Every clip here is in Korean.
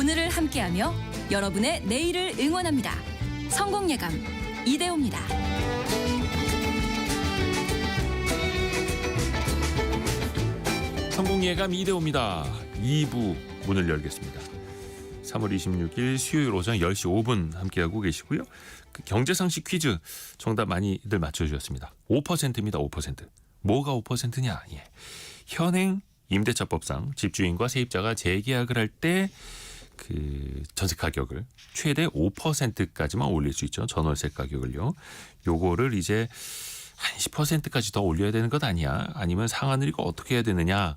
오늘을 함께하며 여러분의 내일을 응원합니다. 성공예감 이대호입니다. 성공예감 이대호입니다. 2부 문을 열겠습니다. 3월 26일 수요일 오전 10시 5분 함께하고 계시고요. 그 경제상식 퀴즈 정답 많이들 맞춰주셨습니다. 5%입니다. 5%. 뭐가 5%냐? 예. 현행 임대차법상 집주인과 세입자가 재계약을 할 때 그 전세 가격을 최대 5%까지만 올릴 수 있죠. 전월세 가격을요. 요거를 이제 한 10%까지 더 올려야 되는 것 아니야? 아니면 상한을 이거 어떻게 해야 되느냐?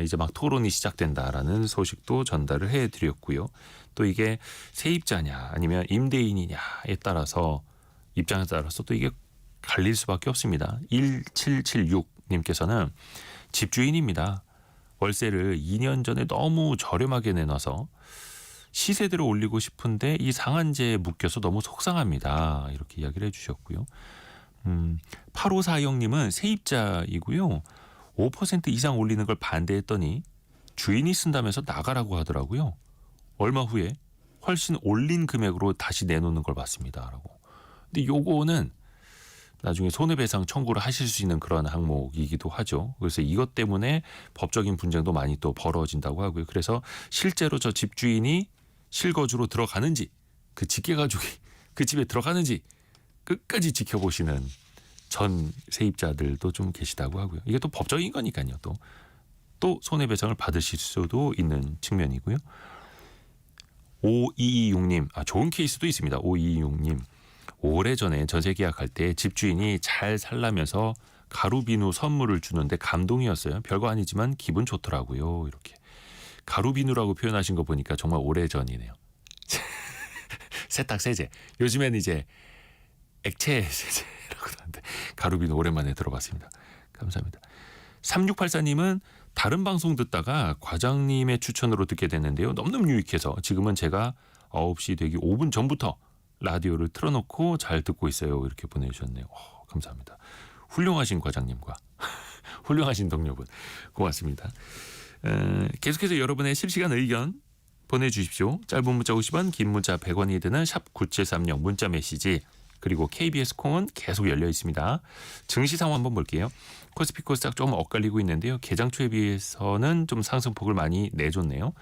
이제 막 토론이 시작된다라는 소식도 전달을 해드렸고요. 또 이게 세입자냐 아니면 임대인이냐에 따라서 입장에 따라서 또 이게 갈릴 수밖에 없습니다. 1776님께서는 집주인입니다. 월세를 2년 전에 너무 저렴하게 내놔서 시세대로 올리고 싶은데 이 상한제에 묶여서 너무 속상합니다. 이렇게 이야기를 해주셨고요. 8540님은 세입자이고요. 5% 이상 올리는 걸 반대했더니 주인이 쓴다면서 나가라고 하더라고요. 얼마 후에 훨씬 올린 금액으로 다시 내놓는 걸 봤습니다. 라고. 근데 요거는 나중에 손해배상 청구를 하실 수 있는 그런 항목이기도 하죠. 그래서 이것 때문에 법적인 분쟁도 많이 또 벌어진다고 하고요. 그래서 실제로 저 집주인이 실거주로 들어가는지 그 직계가족이 그 집에 들어가는지 끝까지 지켜보시는 전 세입자들도 좀 계시다고 하고요. 이게 또 법적인 거니까요. 또 손해배상을 받으실 수도 있는 측면이고요. 5226님, 좋은 케이스도 있습니다. 5226님. 오래전에 전세 계약할 때 집주인이 잘 살라면서 가루비누 선물을 주는데 감동이었어요. 별거 아니지만 기분 좋더라고요. 이렇게. 가루비누라고 표현하신 거 보니까 정말 오래전이네요. 세탁 세제. 요즘엔 이제 액체 세제라고 하는데 가루비누 오랜만에 들어봤습니다. 감사합니다. 3684님은 다른 방송 듣다가 과장님의 추천으로 듣게 됐는데요. 너무너무 유익해서 지금은 제가 9시 되기 5분 전부터 라디오를 틀어놓고 잘 듣고 있어요. 이렇게 보내주셨네요. 감사합니다. 훌륭하신 과장님과 훌륭하신 동료분 고맙습니다. 계속해서 여러분의 실시간 의견 보내주십시오. 짧은 문자 50원, 긴 문자 100원이 드는 샵 9730 문자 메시지 그리고 KBS 콩은 계속 열려 있습니다. 증시 상황 한번 볼게요. 코스피 코스닥 좀 엇갈리고 있는데요. 개장 초에 비해서는 좀 상승폭을 많이 내줬네요.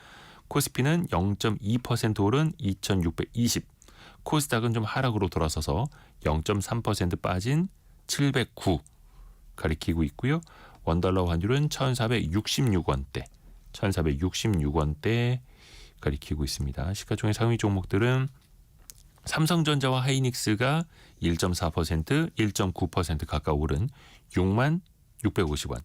코스피는 0.2% 오른 2620, 코스닥은 좀 하락으로 돌아서서 0.3% 빠진 709 가리키고 있고요. 원달러 환율은 1,466원대, 1,466원대 가리키고 있습니다. 시가총액 상위 종목들은 삼성전자와 하이닉스가 1.4%, 1.9% 가까이 오른 6만 650원,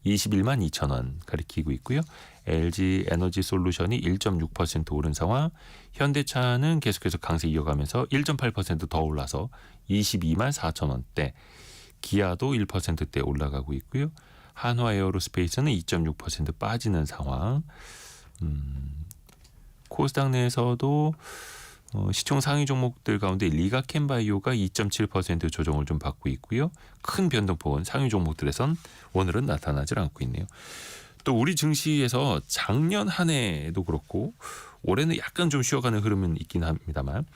21만 2천원 가리키고 있고요. LG 에너지 솔루션이 1.6% 오른 상황, 현대차는 계속해서 강세 이어가면서 1.8% 더 올라서 22만 4천원대, 기아도 1%대 올라가고 있고요. 한화 에어로스페이스는 2.6% 빠지는 상황. 코스닥 내에서도 시총 상위 종목들 가운데 리가캠바이오가 2.7% 조정을 좀 받고 있고요. 큰 변동폭은 상위 종목들에선 오늘은 나타나지 않고 있네요. 또 우리 증시에서 작년 한 해도 그렇고 올해는 약간 좀 쉬어가는 흐름은 있긴 합니다만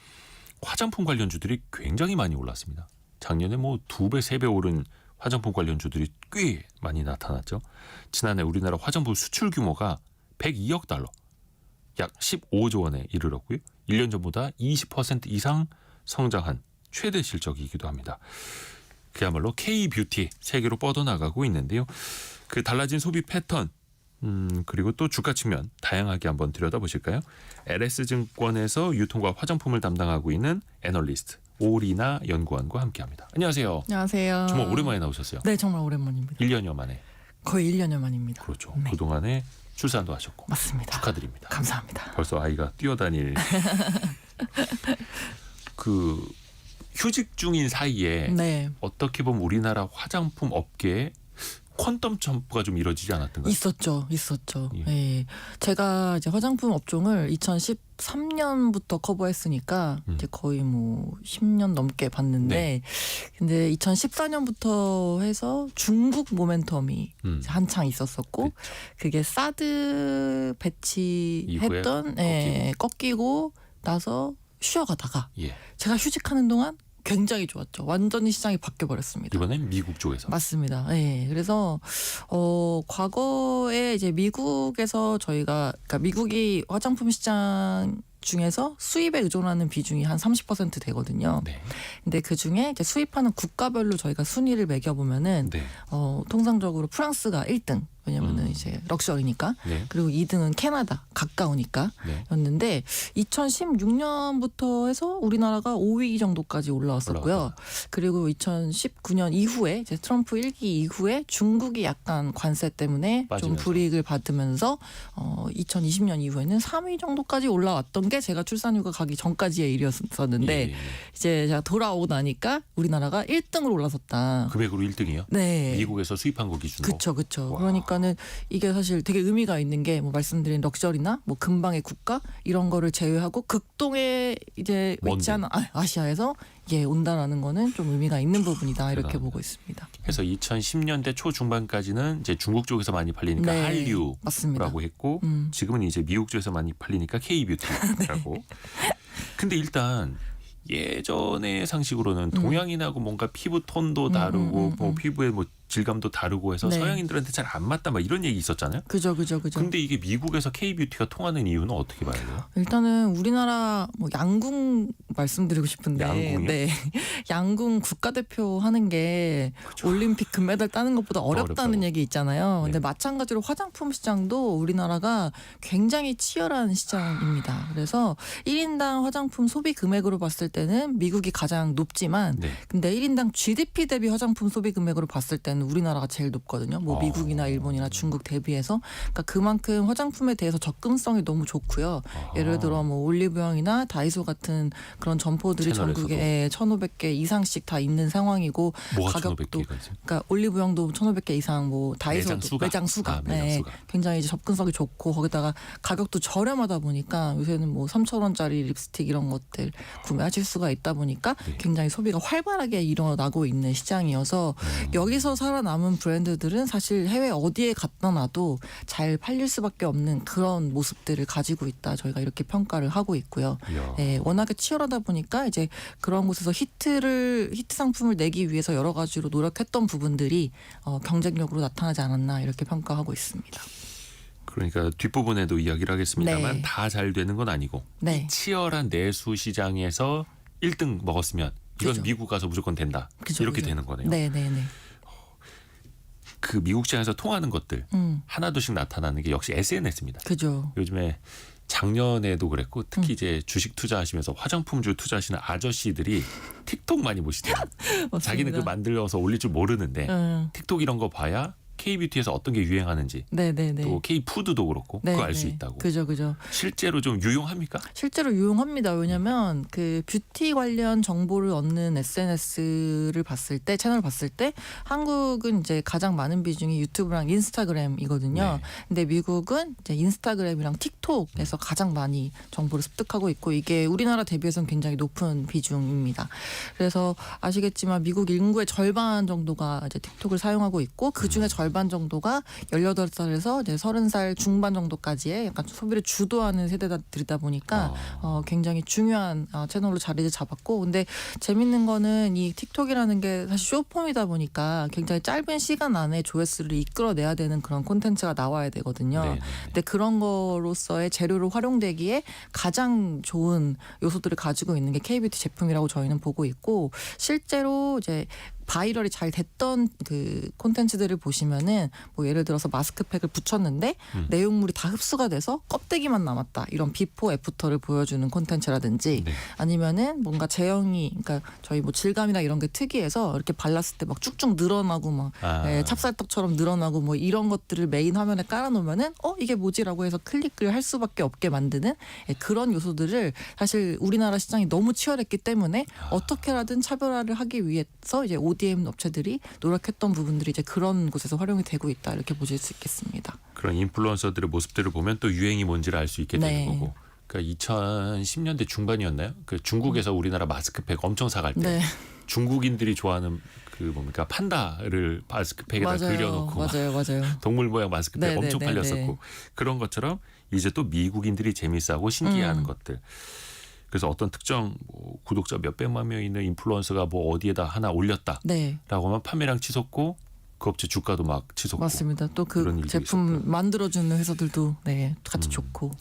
화장품 관련주들이 굉장히 많이 올랐습니다. 작년에 뭐 2배, 3배 오른 화장품 관련주들이 꽤 많이 나타났죠. 지난해 우리나라 화장품 수출 규모가 102억 달러, 약 15조 원에 이르렀고요. 1년 전보다 20% 이상 성장한 최대 실적이기도 합니다. 그야말로 K-뷰티 세계로 뻗어나가고 있는데요. 그 달라진 소비 패턴 그리고 또 주가 측면 다양하게 한번 들여다보실까요? LS증권에서 유통과 화장품을 담당하고 있는 애널리스트 오리나 연구원과 함께합니다. 안녕하세요. 안녕하세요. 정말 오랜만에 나오셨어요. 네, 정말 오랜만입니다. 1년여 만에. 거의 1년여 만입니다. 그렇죠. 네. 그동안에 출산도 하셨고. 맞습니다. 축하드립니다. 감사합니다. 벌써 아이가 뛰어다닐 그 휴직 중인 사이에 네. 어떻게 보면 우리나라 화장품 업계에 퀀텀 점프가 좀 이루어지지 않았던가요? 있었죠. 예. 예. 제가 이제 화장품 업종을 2013년부터 커버했으니까 이제 거의 뭐 10년 넘게 봤는데, 네. 근데 2014년부터 해서 중국 모멘텀이 음. 한창 있었었고, 그게 사드 배치했던 꺾이고 나서 쉬어가다가 예. 제가 휴직하는 동안 굉장히 좋았죠. 완전히 시장이 바뀌어 버렸습니다. 이번엔 미국 쪽에서. 맞습니다. 예. 그래서 과거에 이제 미국에서 저희가, 그러니까 미국이 화장품 시장 중에서 수입에 의존하는 비중이 한 30% 되거든요. 네. 근데 그 중에 이제 수입하는 국가별로 저희가 순위를 매겨 보면은 네. 통상적으로 프랑스가 1등. 왜냐면은 이제 럭셔리니까. 네. 그리고 2등은 캐나다, 가까우니까. 네. 였는데 2016년부터 해서 우리나라가 5위 정도까지 올라왔었고요. 올라갔다. 그리고 2019년 이후에 이제 트럼프 1기 이후에 중국이 약간 관세 때문에 좀 빠지면서. 불이익을 받으면서 2020년 이후에는 3위 정도까지 올라왔던 게 제가 출산휴가 가기 전까지의 일이었었는데, 예, 예. 이제 제가 돌아오고 나니까 우리나라가 1등으로 올라섰다. 금액으로 1등이요? 네. 미국에서 수입한 거 기준으로. 그렇죠. 와. 그러니까는 이게 사실 되게 의미가 있는 게, 뭐 말씀드린 럭셔리나 뭐 근방의 국가 이런 거를 제외하고 극동에 이제 위치한 아시아에서 온다라는 거는 좀 의미가 있는 부분이다, 이렇게 대단합니다. 보고 있습니다. 그래서 2010년대 초중반까지는 이제 중국 쪽에서 많이 팔리니까 네, 한류라고 맞습니다. 했고, 지금은 이제 미국 쪽에서 많이 팔리니까 K뷰티라고. 근데 일단 예전의 상식으로는 동양인하고 뭔가 피부 톤도 다르고 뭐 피부의 뭐 질감도 다르고 해서 네. 서양인들한테 잘 안 맞다, 막 이런 얘기 있었잖아요. 그죠. 근데 이게 미국에서 K뷰티가 통하는 이유는 어떻게 봐야 돼요? 일단은 우리나라 뭐 양궁 말씀드리고 싶은데, 양궁이요? 네, 양궁 국가대표 하는 게 올림픽 금메달 따는 것보다 어렵다는 어렵다고. 얘기 있잖아요. 근데 네. 마찬가지로 화장품 시장도 우리나라가 굉장히 치열한 시장입니다. 그래서 1인당 화장품 소비 금액으로 봤을 때는 미국이 가장 높지만, 네. 근데 1인당 GDP 대비 화장품 소비 금액으로 봤을 때는 우리나라가 제일 높거든요. 뭐 미국이나 일본이나 중국 대비해서. 그러니까 그만큼 화장품에 대해서 접근성이 너무 좋고요. 예를 들어 뭐 올리브영이나 다이소 같은 그런 점포들이 채널에서도. 전국에 1,500개 이상씩 다 있는 상황이고, 뭐가 가격도 1,500개가 있어요? 그러니까 올리브영도 1,500개 이상, 뭐 다이소도 매장 수가, 매장 수가. 굉장히 이제 접근성이 좋고, 거기다가 가격도 저렴하다 보니까 요새는 뭐 3,000원짜리 립스틱 이런 것들 구매하실 수가 있다 보니까 네. 굉장히 소비가 활발하게 일어나고 있는 시장이어서 여기서 살아남은 브랜드들은 사실 해외 어디에 갖다 놔도 잘 팔릴 수밖에 없는 그런 모습들을 가지고 있다, 저희가 이렇게 평가를 하고 있고요. 이야. 워낙에 치열하다 보니까 이제 그런 곳에서 히트 상품을 내기 위해서 여러 가지로 노력했던 부분들이 경쟁력으로 나타나지 않았나, 이렇게 평가하고 있습니다. 그러니까 뒷부분에도 이야기를 하겠습니다만 네. 다 잘 되는 건 아니고, 네. 치열한 내수 시장에서 1등 먹었으면 이건 그죠. 미국 가서 무조건 된다. 그죠, 이렇게 그죠. 되는 거네요. 네네네. 그 미국 시장에서 통하는 것들 하나둘씩 나타나는 게 역시 SNS입니다. 그죠. 요즘에 작년에도 그랬고, 특히 이제 주식 투자하시면서 화장품주 투자하시는 아저씨들이 틱톡 많이 보시더라고요. 자기는 그 만들어서 올릴 줄 모르는데 틱톡 이런 거 봐야 K뷰티에서 어떤 게 유행하는지, 네네네. 또 K푸드도 그렇고 네, 그거 알 수 네. 있다고. 그죠. 실제로 좀 유용합니까? 실제로 유용합니다. 왜냐면 그 뷰티 관련 정보를 얻는 SNS를 봤을 때, 채널을 봤을 때, 한국은 이제 가장 많은 비중이 유튜브랑 인스타그램이거든요. 네. 근데 미국은 이제 인스타그램이랑 틱톡에서 가장 많이 정보를 습득하고 있고, 이게 우리나라 대비해서는 굉장히 높은 비중입니다. 그래서 아시겠지만 미국 인구의 절반 정도가 이제 틱톡을 사용하고 있고, 그 중에 절반 정도가 18살에서 이제 30살 중반 정도까지의 약간 소비를 주도하는 세대들이다 보니까 굉장히 중요한 채널로 자리를 잡았고, 근데 재밌는 거는 이 틱톡이라는 게 사실 쇼폼이다 보니까 굉장히 짧은 시간 안에 조회수를 이끌어내야 되는 그런 콘텐츠가 나와야 되거든요. 네. 근데 그런 거로서의 재료로 활용되기에 가장 좋은 요소들을 가지고 있는 게 K뷰티 제품이라고 저희는 보고 있고, 실제로 이제 바이럴이 잘 됐던 그 콘텐츠들을 보시면은 뭐 예를 들어서 마스크팩을 붙였는데 내용물이 다 흡수가 돼서 껍데기만 남았다, 이런 비포 애프터를 보여주는 콘텐츠라든지, 네. 아니면은 뭔가 제형이, 그러니까 저희 뭐 질감이나 이런 게 특이해서 이렇게 발랐을 때 막 쭉쭉 늘어나고 막 찹쌀떡처럼 늘어나고 뭐 이런 것들을 메인 화면에 깔아놓으면은 이게 뭐지라고 해서 클릭을 할 수밖에 없게 만드는 그런 요소들을, 사실 우리나라 시장이 너무 치열했기 때문에 어떻게라든 차별화를 하기 위해서 이제 EDM 업체들이 노력했던 부분들이 이제 그런 곳에서 활용이 되고 있다 이렇게 보실 수 있겠습니다. 그런 인플루언서들의 모습들을 보면 또 유행이 뭔지를 알 수 있게 네. 되는 거고. 그러니까 2010년대 중반이었나요? 그 중국에서 우리나라 마스크팩 엄청 사갈 때 네. 중국인들이 좋아하는 그 뭡니까 판다를 마스크팩에다 그려놓고 막 맞아요. 동물 모양 마스크팩 네, 엄청 네, 팔렸었고 네. 그런 것처럼 이제 또 미국인들이 재미있어하고 신기해하는 것들. 그래서 어떤 특정 뭐 구독자 몇백만 명 있는 인플루언서가 뭐 어디에다 하나 올렸다라고 네. 하면 판매량 치솟고 그 업체 주가도 막 치솟고. 맞습니다. 또 그런 그 일도 제품 있었더라고요. 만들어주는 회사들도 네 같이 좋고.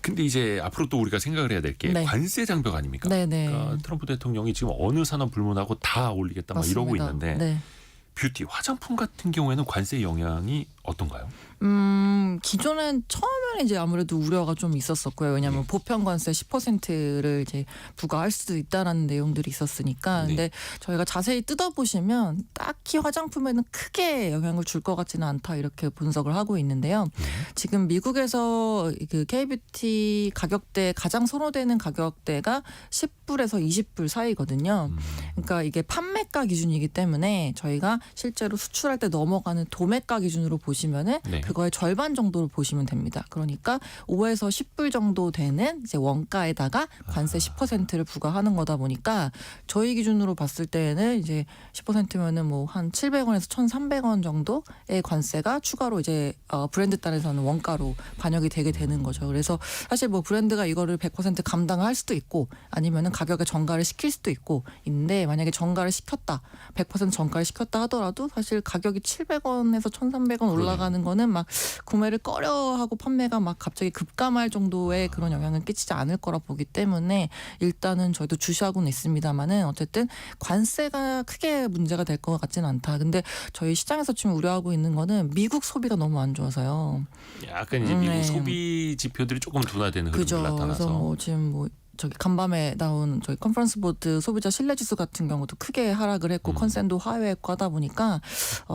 근데 이제 앞으로 또 우리가 생각을 해야 될 게 네. 관세 장벽 아닙니까? 네네. 그러니까 트럼프 대통령이 지금 어느 산업 불문하고 다 올리겠다 막 이러고 있는데 네. 뷰티 화장품 같은 경우에는 관세 영향이 어떤가요? 기존엔 처음에는 이제 아무래도 우려가 좀 있었었고요. 왜냐하면 보편 관세 10%를 이제 부과할 수도 있다라는 내용들이 있었으니까. 네. 근데 저희가 자세히 뜯어보시면 딱히 화장품에는 크게 영향을 줄 것 같지는 않다 이렇게 분석을 하고 있는데요. 지금 미국에서 그 K뷰티 가격대 가장 선호되는 가격대가 10불에서 20불 사이거든요. 그러니까 이게 판매가 기준이기 때문에 저희가 실제로 수출할 때 넘어가는 도매가 기준으로 보시면은 네. 그거의 절반 정도로 보시면 됩니다. 그러니까 5에서 10불 정도 되는 이제 원가에다가 관세 10%를 부과하는 거다 보니까 저희 기준으로 봤을 때는 이제 10%면은 뭐 한 700원에서 1,300원 정도의 관세가 추가로 이제 브랜드 단에서는 원가로 반영이 되게 되는 거죠. 그래서 사실 뭐 브랜드가 이거를 100% 감당할 수도 있고 아니면은 가격에 전가를 시킬 수도 있고 있는데 만약에 전가를 시켰다, 100% 전가를 시켰다 하더라도 사실 가격이 700원에서 1,300원 올라가는 거는 막 구매를 꺼려하고 판매가 막 갑자기 급감할 정도의 그런 영향을 끼치지 않을 거라 보기 때문에 일단은 저희도 주시하고는 있습니다만은 어쨌든 관세가 크게 문제가 될 것 같지는 않다. 근데 저희 시장에서 지금 우려하고 있는 거는 미국 소비가 너무 안 좋아서요. 약간 이제 미국 네. 소비 지표들이 조금 둔화되는 흐름이 그죠. 나타나서 그래서 뭐 지금 뭐 저기 간밤에 나온 저희 컨퍼런스 보드 소비자 신뢰지수 같은 경우도 크게 하락을 했고 컨센도 하회했고 하다 보니까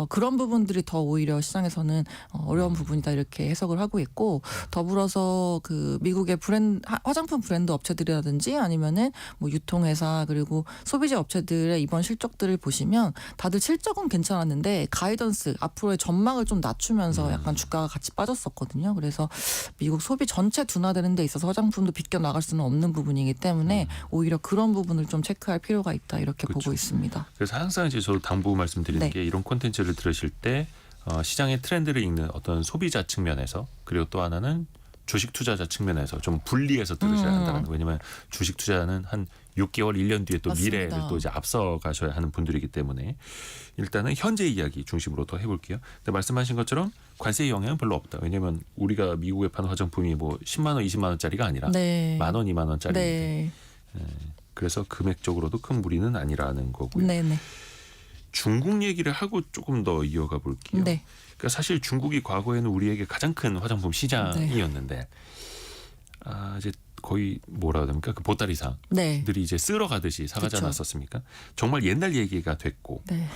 그런 부분들이 더 오히려 시장에서는 어려운 부분이다 이렇게 해석을 하고 있고 더불어서 그 미국의 화장품 브랜드 업체들이라든지 아니면은 뭐 유통회사 그리고 소비자 업체들의 이번 실적들을 보시면 다들 실적은 괜찮았는데 가이던스 앞으로의 전망을 좀 낮추면서 약간 주가가 같이 빠졌었거든요. 그래서 미국 소비 전체 둔화되는 데 있어서 화장품도 비껴 나갈 수는 없는 부분이기 때문에 오히려 그런 부분을 좀 체크할 필요가 있다 이렇게 그렇죠. 보고 있습니다. 그래서 항상 이제 저도 당부 말씀드리는 네. 게 이런 콘텐츠를 들으실 때 시장의 트렌드를 읽는 어떤 소비자 측면에서 그리고 또 하나는 주식 투자자 측면에서 좀 분리해서 들으셔야 한다는 거. 왜냐하면 주식 투자는 한 6개월, 1년 뒤에 또 맞습니다. 미래를 또 이제 앞서 가셔야 하는 분들이기 때문에 일단은 현재 이야기 중심으로 더 해볼게요. 근데 말씀하신 것처럼 관세 영향은 별로 없다. 왜냐하면 우리가 미국에 파는 화장품이 뭐 10만 원, 20만 원짜리가 아니라 네. 만 원, 2만 원짜리인데 네. 그래서 금액적으로도 큰 무리는 아니라는 거고요. 네네. 중국 얘기를 하고 조금 더 이어가 볼게요. 네. 그러니까 사실 중국이 과거에는 우리에게 가장 큰 화장품 시장이었는데 이제 거의 뭐라 해야 됩니까? 그 보따리상들이 네. 이제 쓸어가듯이 사가지 그쵸. 않았었습니까? 정말 옛날 얘기가 됐고 네.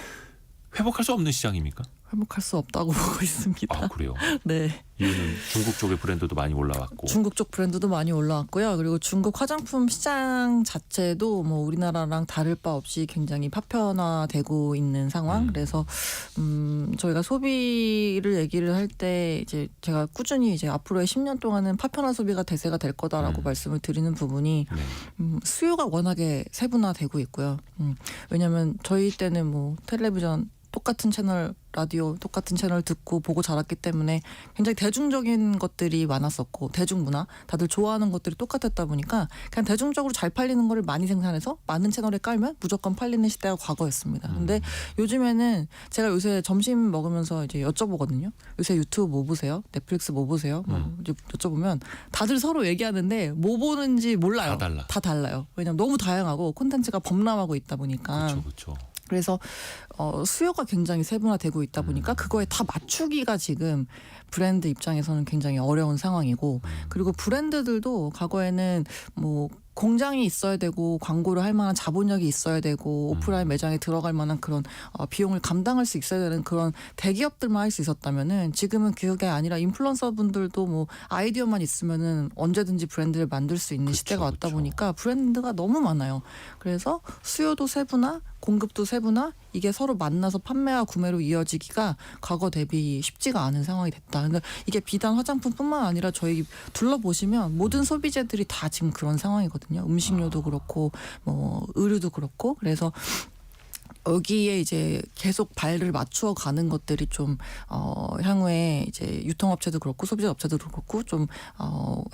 회복할 수 없는 시장입니까? 회복할 수 없다고 보고 있습니다. 아 그래요? 네. 이유는 중국 쪽의 브랜드도 많이 올라왔고 중국 쪽 브랜드도 많이 올라왔고요. 그리고 중국 화장품 시장 자체도 뭐 우리나라랑 다를 바 없이 굉장히 파편화되고 있는 상황. 그래서 저희가 소비를 얘기를 할 때 이제 제가 꾸준히 이제 앞으로의 10년 동안은 파편화 소비가 대세가 될 거다라고 말씀을 드리는 부분이 네. 수요가 워낙에 세분화되고 있고요. 왜냐하면 저희 때는 뭐 텔레비전 똑같은 채널 라디오 똑같은 채널 듣고 보고 자랐기 때문에 굉장히 대중적인 것들이 많았었고 대중문화 다들 좋아하는 것들이 똑같았다 보니까 그냥 대중적으로 잘 팔리는 거를 많이 생산해서 많은 채널에 깔면 무조건 팔리는 시대가 과거였습니다. 근데 요즘에는 제가 요새 점심 먹으면서 이제 여쭤보거든요. 요새 유튜브 뭐 보세요? 넷플릭스 뭐 보세요? 뭐 이제 여쭤보면 다들 서로 얘기하는데 뭐 보는지 몰라요. 다 달라요. 왜냐면 너무 다양하고 콘텐츠가 범람하고 있다 보니까. 그렇죠. 그래서 수요가 굉장히 세분화되고 있다 보니까 그거에 다 맞추기가 지금 브랜드 입장에서는 굉장히 어려운 상황이고 그리고 브랜드들도 과거에는 뭐 공장이 있어야 되고 광고를 할 만한 자본력이 있어야 되고 오프라인 매장에 들어갈 만한 그런 비용을 감당할 수 있어야 되는 그런 대기업들만 할 수 있었다면은 지금은 그게 아니라 인플루언서 분들도 뭐 아이디어만 있으면은 언제든지 브랜드를 만들 수 있는 시대가 왔다 보니까 브랜드가 너무 많아요. 그래서 수요도 세분화 공급도 세분화, 이게 서로 만나서 판매와 구매로 이어지기가 과거 대비 쉽지가 않은 상황이 됐다. 그러니까 이게 비단 화장품뿐만 아니라 저희 둘러보시면 모든 소비재들이 다 지금 그런 상황이거든요. 음식료도 그렇고 뭐 의류도 그렇고. 그래서 여기에 이제 계속 발을 맞추어 가는 것들이 좀 향후에 이제 유통업체도 그렇고 소비자업체도 그렇고 좀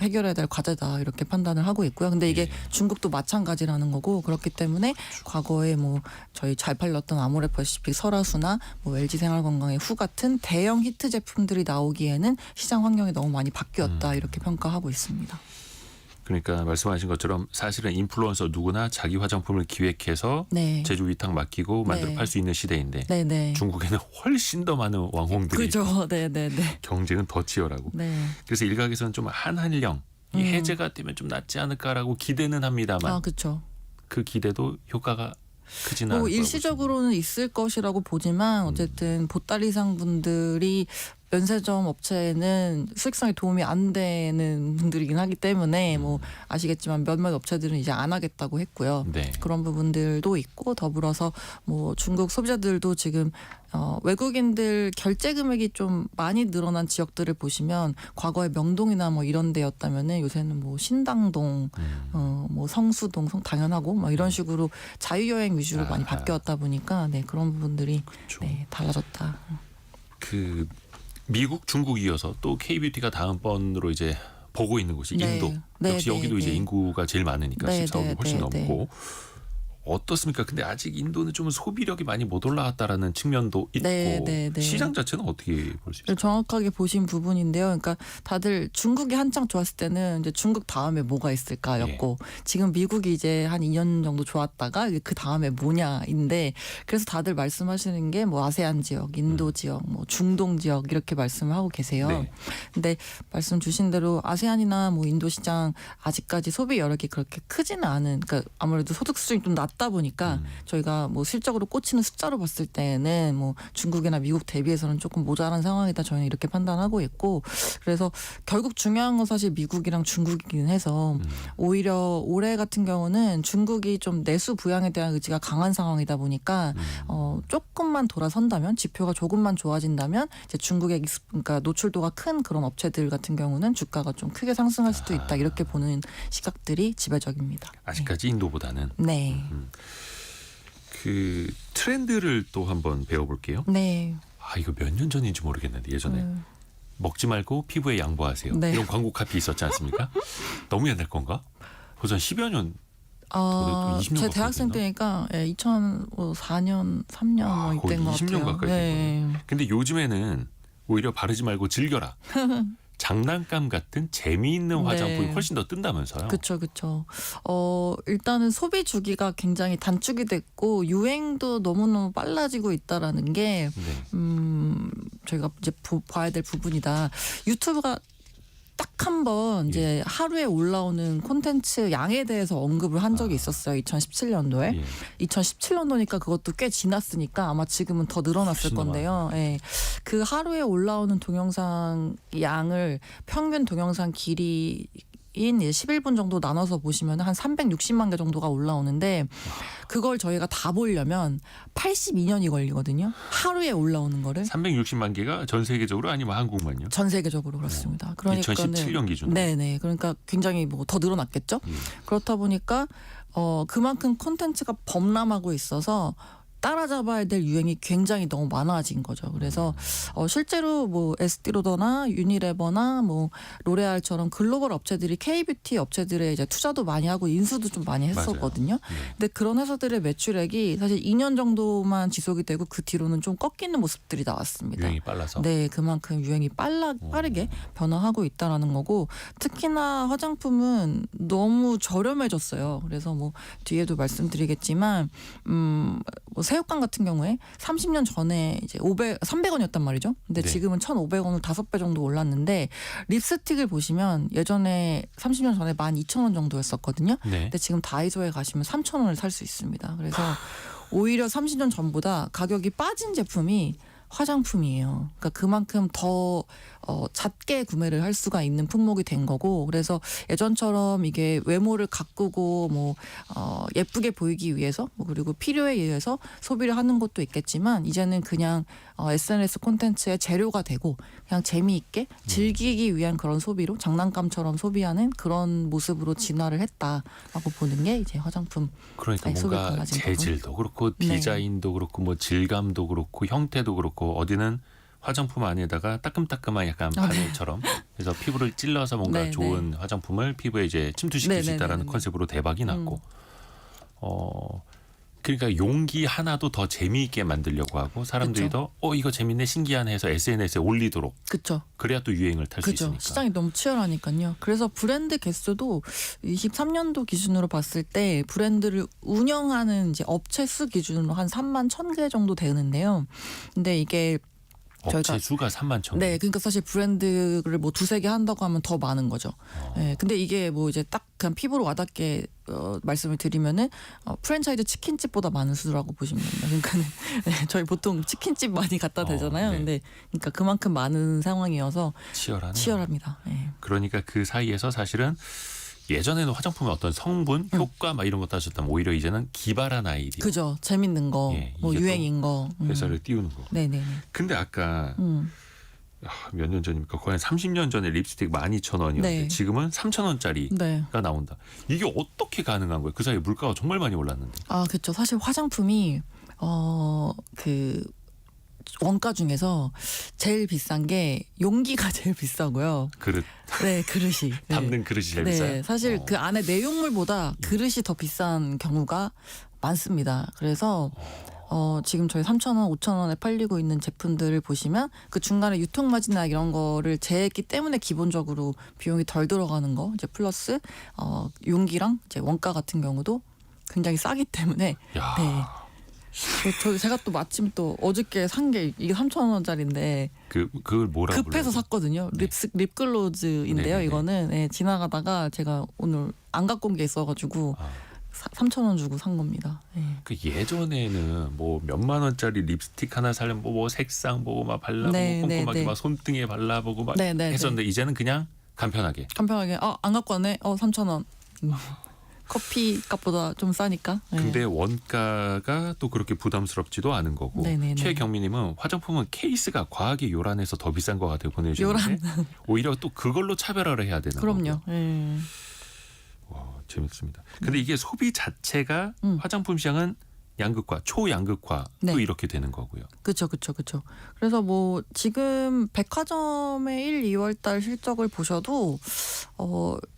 해결해야 될 과제다 이렇게 판단을 하고 있고요. 근데 이게 중국도 마찬가지라는 거고 그렇기 때문에 과거에 뭐 저희 잘 팔렸던 아모레퍼시픽 설화수나 뭐 LG생활건강의 후 같은 대형 히트 제품들이 나오기에는 시장 환경이 너무 많이 바뀌었다 이렇게 평가하고 있습니다. 그러니까 말씀하신 것처럼 사실은 인플루언서 누구나 자기 화장품을 기획해서 네. 제조 위탁 맡기고 만들어 네. 팔 수 있는 시대인데 네네. 중국에는 훨씬 더 많은 왕홍들이 있고 그죠. 네네네. 경쟁은 더 치열하고 네. 그래서 일각에서는 좀 한한령 이 해제가 되면 좀 낫지 않을까라고 기대는 합니다만 아 그렇죠. 그 기대도 효과가 크지는 않을 뭐 거라고 일시적으로는 있을 것이라고 보지만 어쨌든 보따리상 분들이 면세점 업체에는 수익성에 도움이 안 되는 분들이긴 하기 때문에 뭐 아시겠지만 몇몇 업체들은 이제 안 하겠다고 했고요. 네. 그런 부분들도 있고 더불어서 뭐 중국 소비자들도 지금 외국인들 결제 금액이 좀 많이 늘어난 지역들을 보시면 과거에 명동이나 뭐 이런 데였다면은 요새는 뭐 신당동, 뭐 성수동, 당연하고 뭐 이런 식으로 자유여행 위주로 많이 아하. 바뀌었다 보니까 네 그런 부분들이 그렇죠. 네 달라졌다. 그 미국, 중국 이어서 또 K뷰티가 다음번으로 이제 보고 있는 곳이 네. 인도. 네, 역시 네, 여기도 이제 네. 인구가 제일 많으니까 네, 14억이 네, 훨씬 네, 넘고. 어떻습니까? 근데 아직 인도는 좀 소비력이 많이 못 올라왔다라는 측면도 있고 네, 네, 네. 시장 자체는 어떻게 볼 수 있어요? 정확하게 보신 부분인데요. 그러니까 다들 중국이 한창 좋았을 때는 이제 중국 다음에 뭐가 있을까였고 지금 미국이 이제 한 2년 정도 좋았다가 그 다음에 뭐냐인데 그래서 다들 말씀하시는 게 뭐 아세안 지역, 인도 지역, 뭐 중동 지역 이렇게 말씀을 하고 계세요. 네. 근데 말씀 주신 대로 아세안이나 뭐 인도 시장 아직까지 소비 여력이 그렇게 크지는 않은 그러니까 아무래도 소득 수준이 좀 낮다 보니까 저희가 뭐 실적으로 꽂히는 숫자로 봤을 때는 뭐 중국이나 미국 대비해서는 조금 모자란 상황이다 저희는 이렇게 판단하고 있고 그래서 결국 중요한 건 사실 미국이랑 중국이긴 해서 오히려 올해 같은 경우는 중국이 좀 내수 부양에 대한 의지가 강한 상황이다 보니까 조금만 돌아선다면 지표가 조금만 좋아진다면 이제 중국의 그러니까 노출도가 큰 그런 업체들 같은 경우는 주가가 좀 크게 상승할 수도 있다 이렇게 보는 시각들이 지배적입니다. 아직까지 인도보다는. 네. 그 트렌드를 또 한번 배워볼게요. 네. 아 이거 몇 년 전인지 모르겠는데 예전에 먹지 말고 피부에 양보하세요. 네. 이런 광고 카피 있었지 않습니까? 너무 옛날 건가? 벌써 10여 년. 또 20년 제 가까이 대학생 됐나? 때니까 2004년, 3년 뭐 거의 이때인 것 20년 같아요. 가까이 된 거네요. 근데 요즘에는 오히려 바르지 말고 즐겨라. 장난감 같은 재미있는 화장품이 네. 훨씬 더 뜬다면서요. 그렇죠, 그렇죠. 일단은 소비 주기가 굉장히 단축이 됐고 유행도 너무너무 빨라지고 있다라는 게 네. 저희가 이제 봐야 될 부분이다. 유튜브가 딱 한 번 이제 하루에 올라오는 콘텐츠 양에 대해서 언급을 한 적이 있었어요. 2017년도에. 예. 2017년도니까 그것도 꽤 지났으니까 아마 지금은 더 늘어났을 훨씬 더 건데요. 예. 그 하루에 올라오는 동영상 양을 평균 동영상 길이인 11분 정도 나눠서 보시면 한 360만 개 정도가 올라오는데 그걸 저희가 다 보려면 82년이 걸리거든요. 하루에 올라오는 거를. 360만 개가 전 세계적으로 아니면 한국만요? 전 세계적으로 그렇습니다. 그러니까 2017년 기준으로. 네네. 그러니까 굉장히 뭐 더 늘어났겠죠. 그렇다 보니까 그만큼 콘텐츠가 범람하고 있어서 따라잡아야 될 유행이 굉장히 너무 많아진 거죠. 그래서 실제로 뭐 에스티로더나 유니레버나 뭐 로레알처럼 글로벌 업체들이 K뷰티 업체들의 이제 투자도 많이 하고 인수도 좀 많이 했었거든요. 근데 그런 회사들의 매출액이 사실 2년 정도만 지속이 되고 그 뒤로는 좀 꺾이는 모습들이 나왔습니다. 유행이 빨라서. 네, 그만큼 유행이 빠르게 변화하고 있다라는 거고 특히나 화장품은 너무 저렴해졌어요. 그래서 뭐 뒤에도 말씀드리겠지만 뭐 새우깡 같은 경우에 30년 전에 이제 300원이었단 말이죠. 근데 네. 지금은 1,500원으로 5배 정도 올랐는데 립스틱을 보시면 예전에 30년 전에 12,000원 정도였었거든요. 네. 근데 지금 다이소에 가시면 3,000원을 살 수 있습니다. 그래서 오히려 30년 전보다 가격이 빠진 제품이 화장품이에요. 그러니까 그만큼 더 잦게 구매를 할 수가 있는 품목이 된 거고, 그래서 예전처럼 이게 외모를 가꾸고 뭐 예쁘게 보이기 위해서 뭐 그리고 필요에 의해서 소비를 하는 것도 있겠지만, 이제는 그냥 SNS 콘텐츠의 재료가 되고 그냥 재미있게 즐기기 위한 그런 소비로, 장난감처럼 소비하는 그런 모습으로 진화를 했다라고 보는 게 이제 화장품. 그러니까 소비 뭔가 강아지 재질도 그렇고 네. 디자인도 그렇고 뭐 질감도 그렇고 형태도 그렇고, 어디는 화장품 안에다가 따끔따끔한 약간 아, 네. 바늘처럼 그래서 피부를 찔러서 뭔가 네, 좋은 화장품을 피부에 이제 침투시킬 네, 수 네, 있다라는 네, 네. 컨셉으로 대박이 났고, 그러니까 용기 하나도 더 재미있게 만들려고 하고, 사람들이 그쵸. 더 이거 재밌네 신기하네 해서 SNS에 올리도록, 그렇죠. 그래야 또 유행을 탈 수 그죠. 있으니까. 시장이 너무 치열하니까요. 그래서 브랜드 개수도 23년도 기준으로 봤을 때 브랜드를 운영하는 이제 업체 수 기준으로 한 3만 1,000개 정도 되는데요. 근데 이게 업체 저희가 수가 3만 1천 개. 네, 그러니까 사실 브랜드를 뭐 두세 개 한다고 하면 더 많은 거죠. 네, 근데 이게 뭐 이제 딱 그냥 피부로 와닿게 말씀을 드리면은 프랜차이즈 치킨집보다 많은 수라고 보시면 됩니다. 그러니까는 네, 저희 보통 치킨집 많이 갖다 대잖아요. 네. 근데 그러니까 그만큼 많은 상황이어서 치열하네. 치열합니다. 네. 그러니까 그 사이에서 사실은 예전에는 화장품의 어떤 성분, 효과 막 이런 거 따졌다면, 오히려 이제는 기발한 아이디어, 그죠. 재밌는 거, 예, 뭐 이게 또 유행인 거. 회사를 띄우는 거. 네네. 근데 아까 몇 년 전입니까? 거의 한 30년 전에 립스틱 12,000원이었는데 네. 지금은 3,000원짜리가 네. 나온다. 이게 어떻게 가능한 거예요? 그 사이에 물가가 정말 많이 올랐는데. 아, 그렇죠. 사실 화장품이 그 원가 중에서 제일 비싼 게 용기가 제일 비싸고요. 그릇, 네, 그릇이. 네. 담는 그릇이 제일 네, 비싸요? 사실 그 안에 내용물보다 그릇이 더 비싼 경우가 많습니다. 그래서 지금 저희 3,000원, 5,000원에 팔리고 있는 제품들을 보시면 그 중간에 유통마진이나 이런 거를 제했기 때문에 기본적으로 비용이 덜 들어가는 거, 이제 플러스 용기랑 이제 원가 같은 경우도 굉장히 싸기 때문에 야, 네. 제가 또 마침 또 어저께 산 게 이게 3,000원짜리인데 그걸 뭐라고 급해서 불러요? 샀거든요. 네. 립글로즈인데요. 네네네. 이거는 네, 지나가다가 제가 오늘 안 갖고 온 게 있어가지고 아. 3,000원 주고 산 겁니다. 네. 그 예전에는 뭐 몇만 원짜리 립스틱 하나 사려면 뭐 색상 보고 막 발라보고 네, 꼼꼼하게 네, 막 손등에 발라보고 막 네, 네, 했었는데, 이제는 그냥 간편하게. 간편하게 안 갖고 왔네. 3,000원. 커피 값보다 좀 싸니까. 네. 근데 원가가 또 그렇게 부담스럽지도 않은 거고. 네네네. 최경미님은 화장품은 케이스가 과하게 요란해서 더 비싼 것 같아요 보내주셨는데, 오히려 또 그걸로 차별화를 해야 되는 그럼요. 거고요. 네. 와, 재밌습니다. 근데 이게 소비 자체가 화장품 시장은 양극화, 초양극화도 네. 이렇게 되는 거고요. 그렇죠. 그래서 뭐 지금 백화점의 1, 2월 달 실적을 보셔도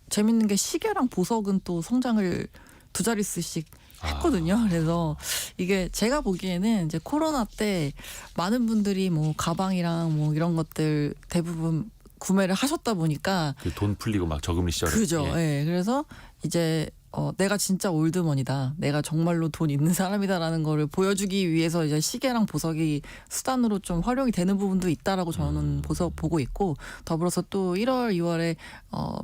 재밌는 게 시계랑 보석은 또 성장을 두 자릿수씩 했거든요. 그래서 이게 제가 보기에는 이제 코로나 때 많은 분들이 뭐 가방이랑 뭐 이런 것들 대부분 구매를 하셨다 보니까 그 돈 풀리고 막 저금리 시절에. 그죠. 예. 예. 그래서 이제 내가 진짜 올드머니다. 내가 정말로 돈 있는 사람이다라는 거를 보여주기 위해서 이제 시계랑 보석이 수단으로 좀 활용이 되는 부분도 있다라고 저는 보고 있고, 더불어서 또 1월, 2월에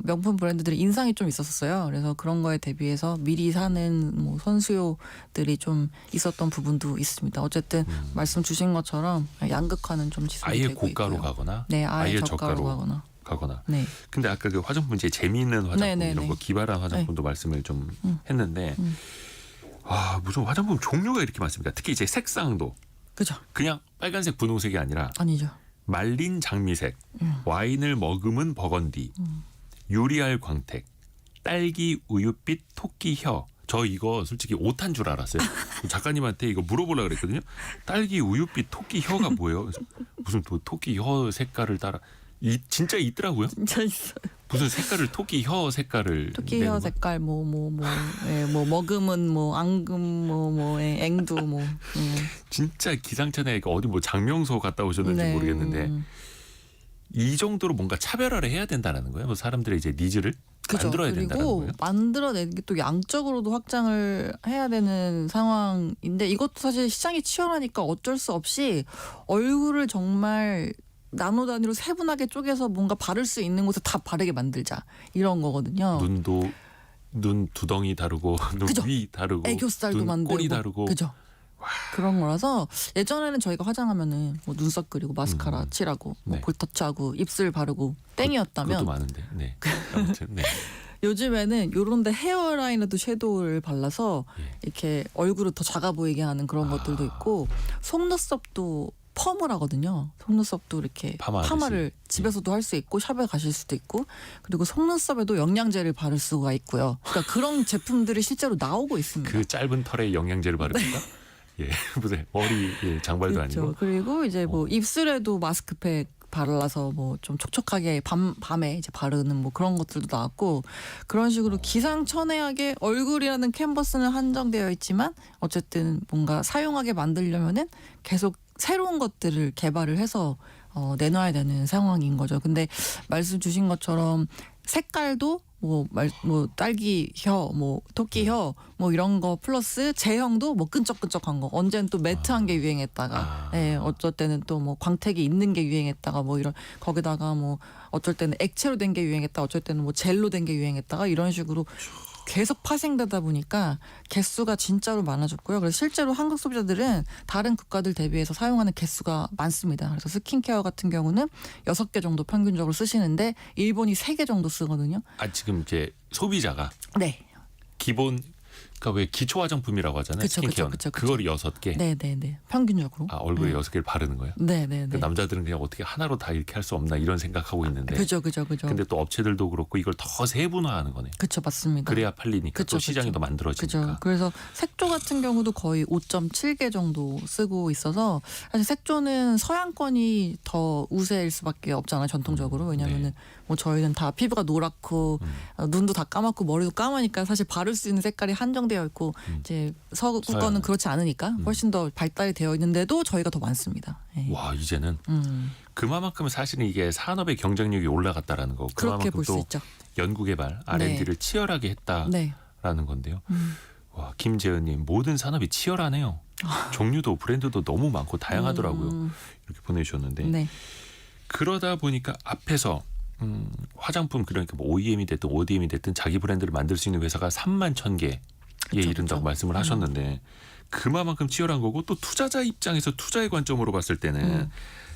명품 브랜드들이 인상이 좀 있었어요. 그래서 그런 거에 대비해서 미리 사는 뭐 선수요들이 좀 있었던 부분도 있습니다. 어쨌든 말씀 주신 것처럼 양극화는 좀 지속이 아예 되고 고가로 있고요. 가거나, 네, 아예 저가로 저가로 가거나. 네. 네. 근데 아까 그 화장품 이제 재미있는 화장품 네네네. 이런 거 기발한 화장품도 말씀을 좀 했는데, 무슨 화장품 종류가 이렇게 많습니까? 특히 이제 색상도 그죠. 그냥 빨간색, 분홍색이 아니라 아니죠. 말린 장미색, 와인을 머금은 버건디, 유리알 광택, 딸기 우유빛 토끼 혀. 저 이거 솔직히 오탄 줄 알았어요. 작가님한테 이거 물어보려고 그랬거든요. 딸기 우유빛 토끼 혀가 뭐예요? 그래서 무슨 토끼 혀 색깔을 따라 진짜 있더라고요. 진짜 있어요. 무슨 색깔을 토끼 혀 색깔을 토끼 내는 혀 거. 색깔 뭐 머금은 뭐 앙금 앵두 뭐 진짜 기상천외 어디 뭐 장명소 갔다 오셨는지 네. 모르겠는데 이 정도로 뭔가 차별화를 해야 된다는 거예요. 뭐 사람들의 이제 니즈를 그죠. 만들어야 된다는 그리고 거예요. 만들어내는 게 또 양적으로도 확장을 해야 되는 상황인데, 이것도 사실 시장이 치열하니까 어쩔 수 없이 얼굴을 정말 나노 단위로 세분하게 쪼개서 뭔가 바를 수 있는 곳에 다 바르게 만들자, 이런 거거든요. 눈 두덩이 다르고 눈 그죠. 위 다르고 애교살도 눈 만들고 꼬리 다르고 그죠. 그런 거라서 예전에는 저희가 화장하면은 뭐 눈썹 그리고 마스카라 칠하고 뭐 네. 볼터치하고 입술 바르고 땡이었다면 그것도 많은데. 네. 아무튼 네. 요즘에는 요런데 헤어라인에도 섀도우를 발라서 예. 이렇게 얼굴을 더 작아 보이게 하는 그런 것들도 있고 속눈썹도 펌을 하거든요. 속눈썹도 이렇게 파마하듯이. 파마를 집에서도 할 수 있고 샵에 가실 수도 있고 그리고 속눈썹에도 영양제를 바를 수가 있고요. 그러니까 그런 제품들이 실제로 나오고 있습니다. 그 짧은 털에 영양제를 바릅니까? 예. 무슨 머리 예, 장발도 그렇죠. 아니고. 그리고 이제 뭐 입술에도 마스크팩 발라서 뭐 좀 촉촉하게 밤에 이제 바르는 뭐 그런 것들도 나왔고 그런 식으로 기상천외하게 얼굴이라는 캔버스는 한정되어 있지만 어쨌든 뭔가 사용하게 만들려면은 계속 새로운 것들을 개발을 해서 내놔야 되는 상황인 거죠. 근데 말씀 주신 것처럼 색깔도 뭐 딸기 혀, 뭐 토끼 혀, 뭐 이런 거 플러스 제형도 뭐 끈적끈적한 거. 언젠 또 매트한 게 유행했다가, 예, 어쩔 때는 또 뭐 광택이 있는 게 유행했다가 뭐 이런 거기다가 뭐 어쩔 때는 액체로 된 게 유행했다, 어쩔 때는 뭐 젤로 된 게 유행했다가 이런 식으로 계속 파생되다 보니까 개수가 진짜로 많아졌고요. 그래서 실제로 한국 소비자들은 다른 국가들 대비해서 사용하는 개수가 많습니다. 그래서 스킨케어 같은 경우는 6개 정도 평균적으로 쓰시는데 일본이 3개 정도 쓰거든요. 아 지금 이제 소비자가 네. 기본 그러니까 왜 기초 화장품이라고 하잖아요. 그쵸, 스킨케어는. 그쵸. 그거를 6개. 네네네. 평균적으로. 아 얼굴에 6개를 바르는 거예요? 네네네. 그 남자들은 그냥 어떻게 하나로 다 이렇게 할 수 없나 이런 생각하고 있는데. 그죠. 근데 또 업체들도 그렇고 이걸 더 세분화하는 거네요. 그쵸, 맞습니다. 그래야 팔리니까 그쵸, 또 시장이 그쵸. 더 만들어지니까. 그죠. 그래서 색조 같은 경우도 거의 5.7개 정도 쓰고 있어서 사실 색조는 서양권이 더 우세일 수밖에 없잖아요. 전통적으로. 왜냐면은 뭐 저희는 다 피부가 노랗고 눈도 다 까맣고 머리도 까마니까 사실 바를 수 있는 색깔이 한정되어 있고 이제 서구 서양. 거는 그렇지 않으니까 훨씬 더 발달이 되어 있는데도 저희가 더 많습니다. 예. 와 이제는 그만큼 사실은 이게 산업의 경쟁력이 올라갔다라는 거. 그렇게 그만큼 볼 수 또 있죠. 연구개발 R&D를 치열하게 했다라는 네. 건데요. 와 김재은님 모든 산업이 치열하네요. 종류도 브랜드도 너무 많고 다양하더라고요. 이렇게 보내주셨는데 네. 그러다 보니까 앞에서 화장품 그러니까 뭐 OEM이 됐든 ODM이 됐든 자기 브랜드를 만들 수 있는 회사가 3만 1,000개에 그쵸, 이른다고 그쵸. 말씀을 하셨는데 그만큼 치열한 거고 또 투자자 입장에서 투자의 관점으로 봤을 때는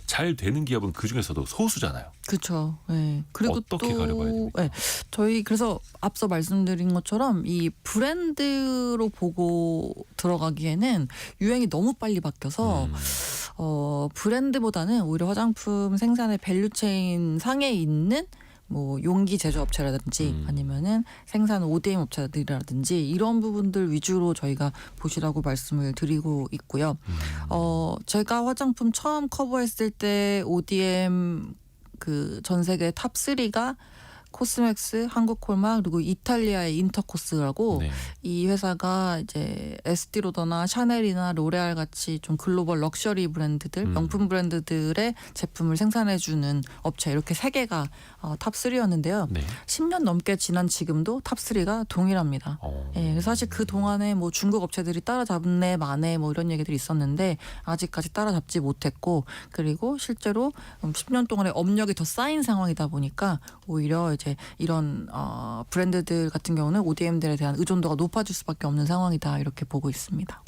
잘 되는 기업은 그 중에서도 소수잖아요. 그렇죠. 네. 그리고 어떻게 또 가려봐야 됩니까? 네. 저희 그래서 앞서 말씀드린 것처럼 이 브랜드로 보고 들어가기에는 유행이 너무 빨리 바뀌어서 브랜드보다는 오히려 화장품 생산의 밸류체인 상에 있는 뭐 용기 제조업체라든지 아니면은 생산 ODM 업체들이라든지 이런 부분들 위주로 저희가 보시라고 말씀을 드리고 있고요. 제가 화장품 처음 커버했을 때 ODM 그 전 세계 탑 3가 코스맥스, 한국콜마 그리고 이탈리아의 인터코스라고 네. 이 회사가 이제 에스티로더나 샤넬이나 로레알 같이 좀 글로벌 럭셔리 브랜드들, 명품 브랜드들의 제품을 생산해주는 업체 이렇게 3개가 탑 3였는데요. 네. 10년 넘게 지난 지금도 탑 3가 동일합니다. 예, 그래서 사실 그 동안에 뭐 중국 업체들이 따라잡네 마네 뭐 이런 얘기들이 있었는데 아직까지 따라잡지 못했고 그리고 실제로 10년 동안의 업력이 더 쌓인 상황이다 보니까 오히려 이제 이런 브랜드들 같은 경우는 ODM들에 대한 의존도가 높아질 수밖에 없는 상황이다 이렇게 보고 있습니다.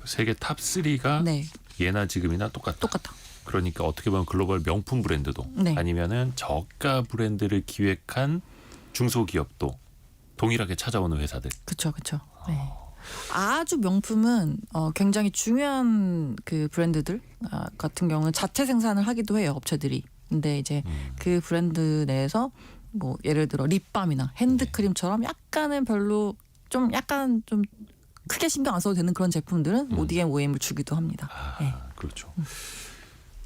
세계 탑 3가 네, 예나 지금이나 똑같다. 똑같다. 그러니까 어떻게 보면 글로벌 명품 브랜드도 네. 아니면은 저가 브랜드를 기획한 중소기업도 동일하게 찾아오는 회사들. 그렇죠. 네. 아주 명품은 굉장히 중요한 그 브랜드들 같은 경우는 자체 생산을 하기도 해요 업체들이. 근데 이제 그 브랜드 내에서 뭐 예를 들어 립밤이나 핸드크림처럼 약간은 별로 좀 약간 좀 크게 신경 안 써도 되는 그런 제품들은 ODM, OEM을 주기도 합니다. 네. 그렇죠.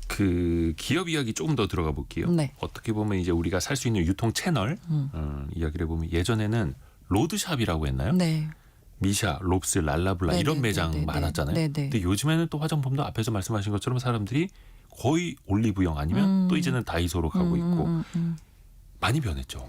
그 기업 이야기 조금 더 들어가 볼게요. 네. 어떻게 보면 이제 우리가 살 수 있는 유통 채널 이야기를 해보면 예전에는 로드샵이라고 했나요? 네. 미샤, 롭스, 랄라블라 네, 이런 네, 매장 네, 네, 많았잖아요. 네, 네. 근데 요즘에는 또 화장품도 앞에서 말씀하신 것처럼 사람들이 거의 올리브영 아니면 또 이제는 다이소로 가고 있고 많이 변했죠.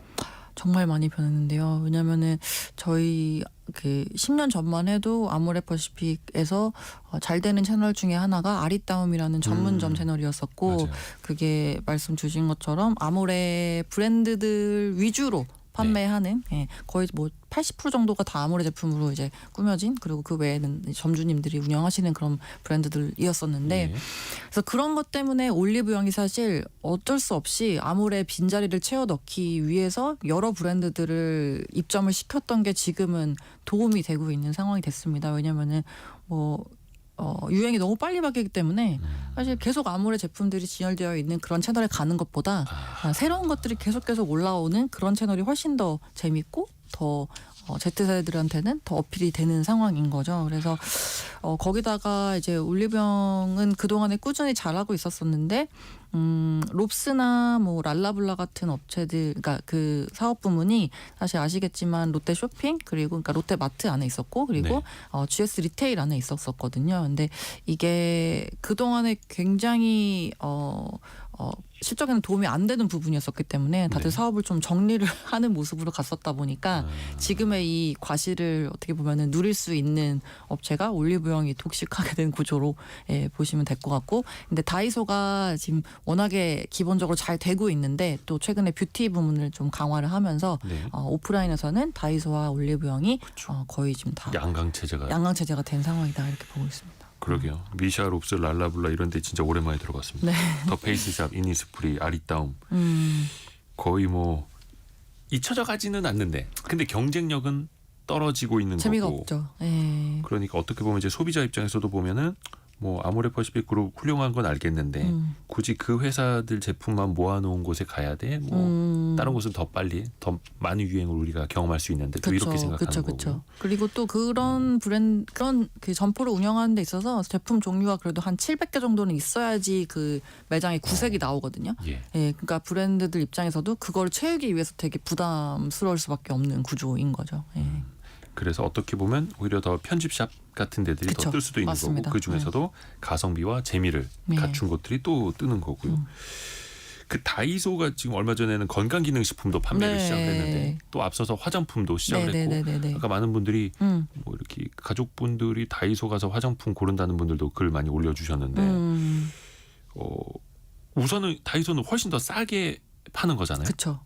정말 많이 변했는데요. 왜냐면은 저희 그 10년 전만 해도 아모레퍼시픽에서 잘 되는 채널 중에 하나가 아리따움이라는 전문점 채널이었었고 맞아요. 그게 말씀 주신 것처럼 아모레 브랜드들 위주로 판매하는 거의 뭐 80% 정도가 다 아모레 제품으로 이제 꾸며진 그리고 그 외에는 점주님들이 운영하시는 그런 브랜드들이었었는데 네. 그래서 그런 것 때문에 올리브영이 사실 어쩔 수 없이 아모레 빈자리를 채워 넣기 위해서 여러 브랜드들을 입점을 시켰던 게 지금은 도움이 되고 있는 상황이 됐습니다. 왜냐면은 뭐 유행이 너무 빨리 바뀌기 때문에 사실 계속 아모레 제품들이 진열되어 있는 그런 채널에 가는 것보다 새로운 것들이 계속 올라오는 그런 채널이 훨씬 더 재밌고 더 Z세대들한테는 더 어필이 되는 상황인 거죠. 그래서 거기다가 이제 올리브영은 그동안에 꾸준히 잘하고 있었었는데 롭스나 뭐 랄라블라 같은 업체들, 그러니까 그 사업 부문이 사실 아시겠지만 롯데 쇼핑 그리고 그러니까 롯데 마트 안에 있었고 그리고 GS 리테일 안에 있었었거든요. 근데 이게 그동안에 굉장히 실적에는 도움이 안 되는 부분이었었기 때문에 다들 사업을 좀 정리를 하는 모습으로 갔었다 보니까 지금의 이 과실을 어떻게 보면은 누릴 수 있는 업체가 올리브영이 독식하게 된 구조로 보시면 될 것 같고, 근데 다이소가 지금 워낙에 기본적으로 잘 되고 있는데 또 최근에 뷰티 부문을 좀 강화를 하면서 오프라인에서는 다이소와 올리브영이 거의 지금 다 양강체제가 된 상황이다 이렇게 보고 있습니다. 그러게요. 미샤, 롭스, 랄라블라 이런 데 진짜 오랜만에 들어갔습니다. 네. 더 페이스샵, 이니스프리, 아리따움 거의 뭐 잊혀져 가지는 않는데 근데 경쟁력은 떨어지고 있는 재미가 거고. 없죠. 예. 그러니까 어떻게 보면 이제 소비자 입장에서도 보면은 뭐 아모레 퍼시픽 그룹 훌륭한 건 알겠는데 굳이 그 회사들 제품만 모아놓은 곳에 가야 돼? 뭐 다른 곳은 더 빨리 더 많은 유행을 우리가 경험할 수 있는데 또 이렇게 생각하는 거고. 그리고 또 그런 브랜드 그런 그 점포를 운영하는 데 있어서 제품 종류가 그래도 한 700개 정도는 있어야지 그 매장에 구색이 나오거든요. 예. 그러니까 브랜드들 입장에서도 그걸 채우기 위해서 되게 부담스러울 수밖에 없는 구조인 거죠. 그래서 어떻게 보면 오히려 더 편집샵 같은 데들이 더 뜰 수도 있는 맞습니다. 거고 그 중에서도 가성비와 재미를 갖춘 곳들이 또 뜨는 거고요. 그 다이소가 지금 얼마 전에는 건강기능식품도 판매를 시작했는데 또 앞서서 화장품도 시작을 했고 아까 많은 분들이 뭐 이렇게 가족분들이 다이소 가서 화장품 고른다는 분들도 글 많이 올려주셨는데 우선은 다이소는 훨씬 더 싸게 파는 거잖아요. 그렇죠.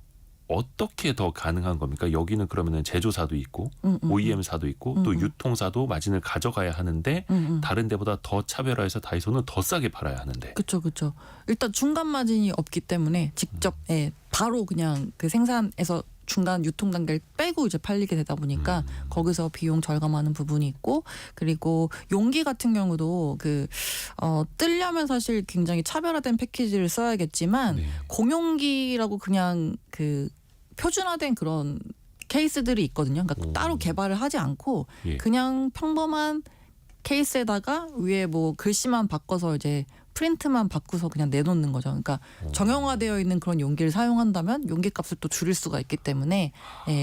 어떻게 더 가능한 겁니까? 여기는 그러면은 제조사도 있고 OEM사도 있고 또 유통사도 마진을 가져가야 하는데 다른 데보다 더 차별화해서 다이소는 더 싸게 팔아야 하는데. 그렇죠. 일단 중간 마진이 없기 때문에 직접 바로 그냥 그 생산에서 중간 유통 단계를 빼고 이제 팔리게 되다 보니까 거기서 비용 절감하는 부분이 있고, 그리고 용기 같은 경우도 뜨려면 사실 굉장히 차별화된 패키지를 써야겠지만 공용기라고 그냥 그 표준화된 그런 케이스들이 있거든요. 그러니까 따로 개발을 하지 않고 그냥 평범한 케이스에다가 위에 뭐 글씨만 바꿔서 이제 프린트만 바꾸서 그냥 내놓는 거죠. 그러니까 정형화되어 있는 그런 용기를 사용한다면 용기 값을 또 줄일 수가 있기 때문에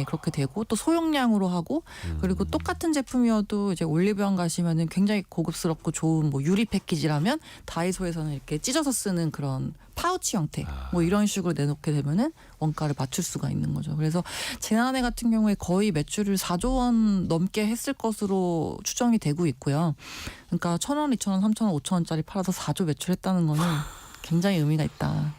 그렇게 되고, 또 소용량으로 하고, 그리고 똑같은 제품이어도 이제 올리브영 가시면은 굉장히 고급스럽고 좋은 뭐 유리 패키지라면 다이소에서는 이렇게 찢어서 쓰는 그런 파우치 형태 뭐 이런 식으로 내놓게 되면은 원가를 맞출 수가 있는 거죠. 그래서 지난해 같은 경우에 거의 매출을 4조 원 넘게 했을 것으로 추정이 되고 있고요. 그러니까 1,000원, 2,000원, 3,000원, 5,000원짜리 팔아서 4조 매출했다는 거는 굉장히 의미가 있다.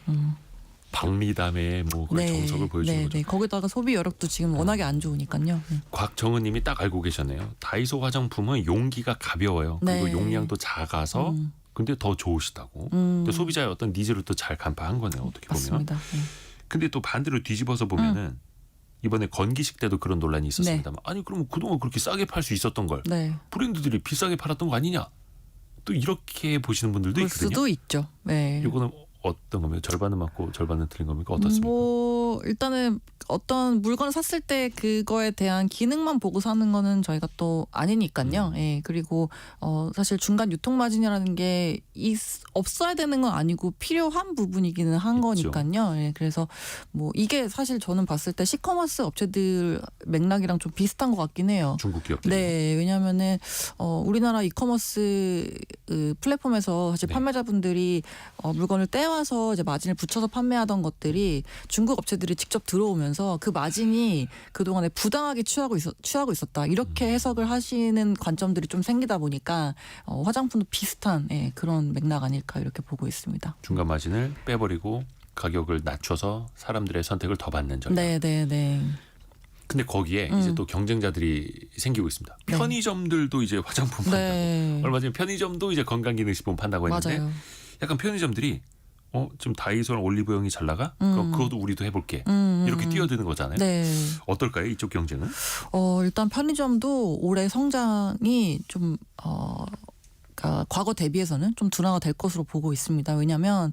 박리담의 뭐 그런 정석을 보여주는 거죠. 거기다가 소비 여력도 지금 워낙에 안 좋으니까요. 곽정은님이 딱 알고 계셨네요. 다이소 화장품은 용기가 가벼워요. 그리고 용량도 작아서 근데 더 좋으시다고. 근데 소비자의 어떤 니즈를 또 잘 간파한 거네요. 어떻게 보면. 맞습니다. 근데 또 반대로 뒤집어서 보면은 이번에 건기식 때도 그런 논란이 있었습니다만 아니 그러면 그동안 그렇게 싸게 팔 수 있었던 걸 브랜드들이 비싸게 팔았던 거 아니냐? 또 이렇게 보시는 분들도 볼 있거든요. 수도 있죠. 이거는 어떤 겁니까? 절반은 맞고 절반은 틀린 겁니까? 어떻습니까? 뭐 일단은 어떤 물건을 샀을 때 그거에 대한 기능만 보고 사는 거는 저희가 또 아니니까요. 그리고 사실 중간 유통 마진이라는 게 없어야 되는 건 아니고 필요한 부분이기는 한 거니까요. 그래서 뭐 이게 사실 저는 봤을 때 시커머스 업체들 맥락이랑 좀 비슷한 것 같긴 해요. 중국 기업들. 네, 왜냐하면은 우리나라 이커머스 플랫폼에서 사실 판매자분들이 물건을 떼와서 이제 마진을 붙여서 판매하던 것들이 중국 업체들이 직접 들어오면서 그 마진이 그동안에 부당하게 취하고 있었다. 이렇게 해석을 하시는 관점들이 좀 생기다 보니까 화장품도 비슷한 그런 맥락 아닐까 이렇게 보고 있습니다. 중간 마진을 빼버리고 가격을 낮춰서 사람들의 선택을 더 받는 전략. 네. 근데 거기에 이제 또 경쟁자들이 생기고 있습니다. 네. 편의점들도 이제 화장품 판다고. 네. 얼마 전에 편의점도 이제 건강기능식품 판다고 했는데 맞아요. 약간 편의점들이 지금 다이소랑 올리브영이 잘 나가? 그럼 그것도 우리도 해볼게. 이렇게 뛰어드는 거잖아요. 네. 어떨까요? 이쪽 경쟁은? 일단 편의점도 올해 성장이 좀 그러니까 과거 대비해서는 좀 둔화가 될 것으로 보고 있습니다. 왜냐하면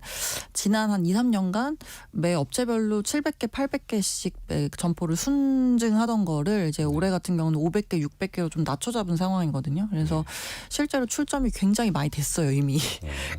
지난 한 2, 3년간 매 업체별로 700개, 800개씩 점포를 순증하던 거를 이제 올해 같은 경우는 500개, 600개로 좀 낮춰 잡은 상황이거든요. 그래서 실제로 출점이 굉장히 많이 됐어요, 이미.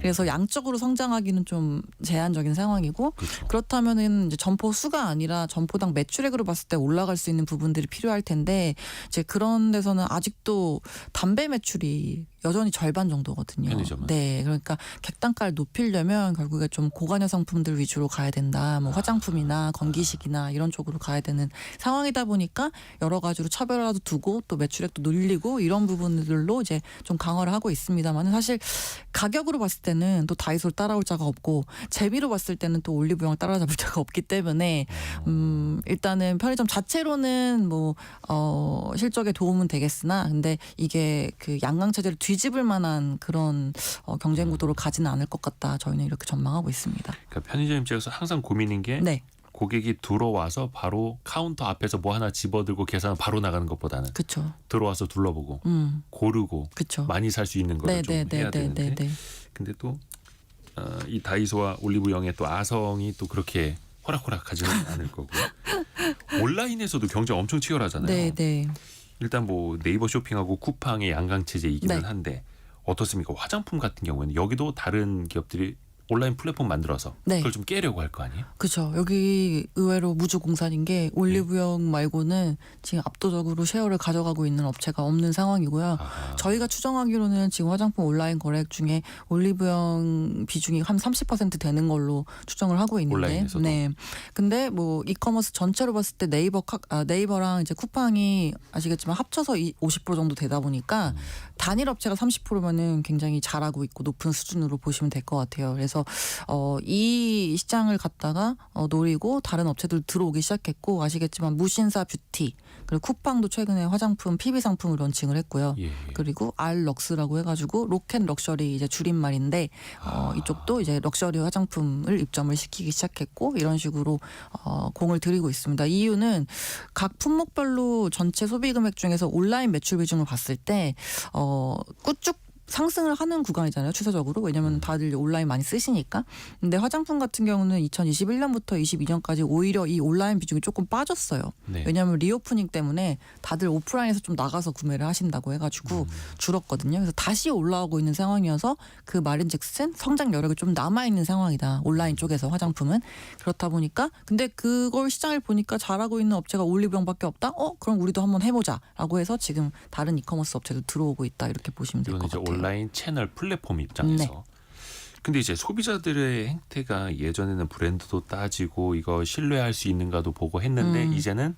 그래서 양적으로 성장하기는 좀 제한적인 상황이고 그렇죠. 그렇다면은 이제 점포 수가 아니라 점포당 매출액으로 봤을 때 올라갈 수 있는 부분들이 필요할 텐데 이제 그런 데서는 아직도 담배 매출이 여전히 절반 정도거든요. 편의점은? 네, 그러니까 객단가를 높이려면 결국에 좀 고관여 상품들 위주로 가야 된다. 뭐 화장품이나 건기식이나 이런 쪽으로 가야 되는 상황이다 보니까 여러 가지로 차별화도 두고 또 매출액도 늘리고 이런 부분들로 이제 좀 강화를 하고 있습니다만 사실 가격으로 봤을 때는 또 다이소를 따라올 자가 없고 재미로 봤을 때는 또 올리브영을 따라잡을 자가 없기 때문에 일단은 편의점 자체로는 뭐 실적에 도움은 되겠으나 근데 이게 그 양강 체제를 뒤집을 만한 그런 경쟁 구도를 가지는 않을 것 같다. 저희는 이렇게 전망하고 있습니다. 그러니까 편의점 입장에서 항상 고민인 게 네, 고객이 들어와서 바로 카운터 앞에서 뭐 하나 집어들고 계산을 바로 나가는 것보다는 그렇죠. 들어와서 둘러보고 고르고 그렇죠. 많이 살 수 있는 거를 좀 해야 되는데 근데 또 이 다이소와 올리브영의 또 아성이 또 그렇게 호락호락하지는 않을 거고 온라인에서도 경쟁 엄청 치열하잖아요. 네, 네. 일단 뭐 네이버 쇼핑하고 쿠팡의 양강 체제이기는 네. 한데 어떻습니까? 화장품 같은 경우에는 여기도 다른 기업들이 온라인 플랫폼 만들어서 네. 그걸 좀 깨려고 할 거 아니에요? 그렇죠. 여기 의외로 무주공산인 게 올리브영 말고는 지금 압도적으로 쉐어를 가져가고 있는 업체가 없는 상황이고요. 아하. 저희가 추정하기로는 지금 화장품 온라인 거래액 중에 올리브영 비중이 한 30% 되는 걸로 추정을 하고 있는데, 온라인에서도? 네. 근데 뭐 이커머스 전체로 봤을 때 네이버랑 이제 쿠팡이 아시겠지만 합쳐서 50% 정도 되다 보니까 단일 업체가 30%면은 굉장히 잘하고 있고 높은 수준으로 보시면 될 것 같아요. 그래서 이 시장을 갖다가 노리고 다른 업체들 들어오기 시작했고 아시겠지만 무신사 뷰티 그리고 쿠팡도 최근에 화장품 PB 상품을 론칭을 했고요. 예. 그리고 알럭스라고 해가지고 로켓 럭셔리 이제 줄임말인데 이쪽도 이제 럭셔리 화장품을 입점을 시키기 시작했고 이런 식으로 공을 들이고 있습니다. 이유는 각 품목별로 전체 소비 금액 중에서 온라인 매출 비중을 봤을 때 꾸쭉 상승을 하는 구간이잖아요. 추세적으로. 왜냐하면 다들 온라인 많이 쓰시니까. 근데 화장품 같은 경우는 2021년부터 22년까지 오히려 이 온라인 비중이 조금 빠졌어요. 네. 왜냐하면 리오프닝 때문에 다들 오프라인에서 좀 나가서 구매를 하신다고 해가지고 줄었거든요. 그래서 다시 올라오고 있는 상황이어서 그 말인즉슨 성장 여력이 좀 남아있는 상황이다. 온라인 쪽에서 화장품은. 그렇다 보니까 근데 그걸 시장을 보니까 잘하고 있는 업체가 올리브영밖에 없다? 그럼 우리도 한번 해보자. 라고 해서 지금 다른 이커머스 업체도 들어오고 있다. 이렇게 보시면 될 이건 것 이제 같아요. 온라인 채널 플랫폼 입장에서. 네. 근데 이제 소비자들의 행태가 예전에는 브랜드도 따지고 이거 신뢰할 수 있는가도 보고 했는데 이제는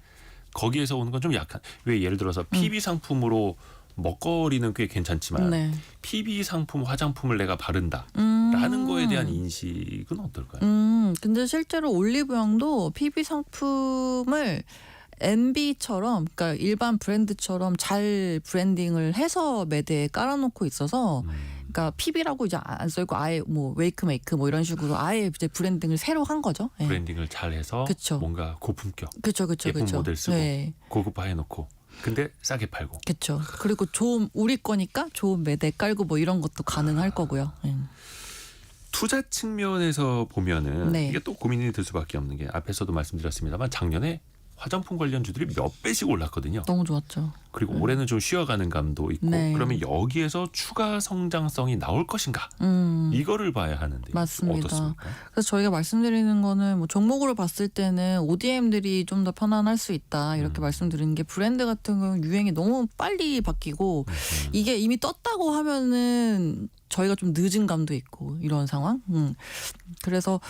거기에서 오는 건 좀 약한. 왜 예를 들어서 PB 상품으로 먹거리는 꽤 괜찮지만 네. PB 상품 화장품을 내가 바른다라는 거에 대한 인식은 어떨까요? 근데 실제로 올리브영도 PB 상품을 MB처럼 그러니까 일반 브랜드처럼 잘 브랜딩을 해서 매대에 깔아놓고 있어서 그러니까 PB라고 이제 안 써있고 아예 뭐 웨이크 메이크 뭐 이런 식으로 아예 이제 브랜딩을 새로 한 거죠. 네. 브랜딩을 잘 해서 그쵸. 뭔가 고품격 그렇죠, 예쁜 모델 쓰고 네. 고급화해놓고 근데 싸게 팔고. 그렇죠. 그리고 좋은 우리 거니까 좋은 매대 깔고 뭐 이런 것도 가능할 거고요. 네. 투자 측면에서 보면은 네. 이게 또 고민이 될 수밖에 없는 게 앞에서도 말씀드렸습니다만 작년에 화장품 관련주들이 몇 배씩 올랐거든요. 너무 좋았죠. 그리고 올해는 좀 쉬어가는 감도 있고 네. 그러면 여기에서 추가 성장성이 나올 것인가 이거를 봐야 하는데 맞습니다. 어떻습니까? 그래서 저희가 말씀드리는 거는 뭐 종목으로 봤을 때는 ODM들이 좀 더 편안할 수 있다 이렇게 말씀드리는 게 브랜드 같은 경우는 유행이 너무 빨리 바뀌고 이게 이미 떴다고 하면은 저희가 좀 늦은 감도 있고 이런 상황. 그래서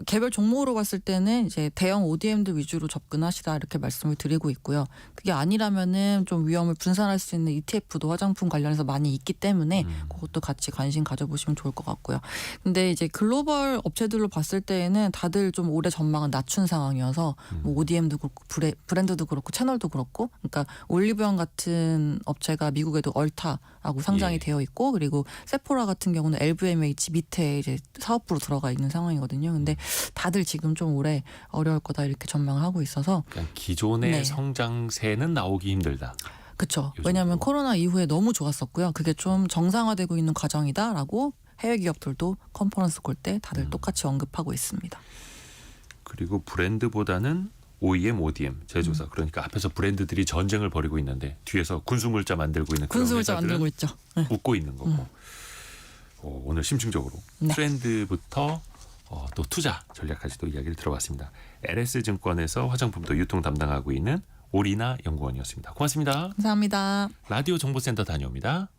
개별 종목으로 봤을 때는 이제 대형 ODM들 위주로 접근하시라 이렇게 말씀을 드리고 있고요. 그게 아니라면은 좀 위험을 분산할 수 있는 ETF도 화장품 관련해서 많이 있기 때문에 그것도 같이 관심 가져보시면 좋을 것 같고요. 근데 이제 글로벌 업체들로 봤을 때에는 다들 좀 올해 전망은 낮춘 상황이어서 뭐 ODM도 그렇고 브랜드도 그렇고 채널도 그렇고, 그러니까 올리브영 같은 업체가 미국에도 얼타하고 상장이 예. 되어 있고, 그리고 세포라 같은 경우는 LVMH 밑에 이제 사업부로 들어가 있는 상황이거든요. 근데 다들 지금 좀 올해 어려울 거다 이렇게 전망하고 있어서. 그러니까 기존의 네. 성장세는 나오기 힘들다. 그렇죠. 요 왜냐하면 정도. 코로나 이후에 너무 좋았었고요. 그게 좀 정상화되고 있는 과정이다라고 해외 기업들도 컨퍼런스 콜 때 다들 똑같이 언급하고 있습니다. 그리고 브랜드보다는 OEM, ODM 제조사. 그러니까 앞에서 브랜드들이 전쟁을 벌이고 있는데 뒤에서 군수물자 만들고 있는 그런 군수물자 회사들은 만들고 있죠. 네. 웃고 있는 거고. 오늘 심층적으로 네. 트렌드부터 또 투자 전략까지도 이야기를 들어봤습니다. LS증권에서 화장품도 유통 담당하고 있는 오리나 연구원이었습니다. 고맙습니다. 감사합니다. 라디오 정보센터 다녀옵니다.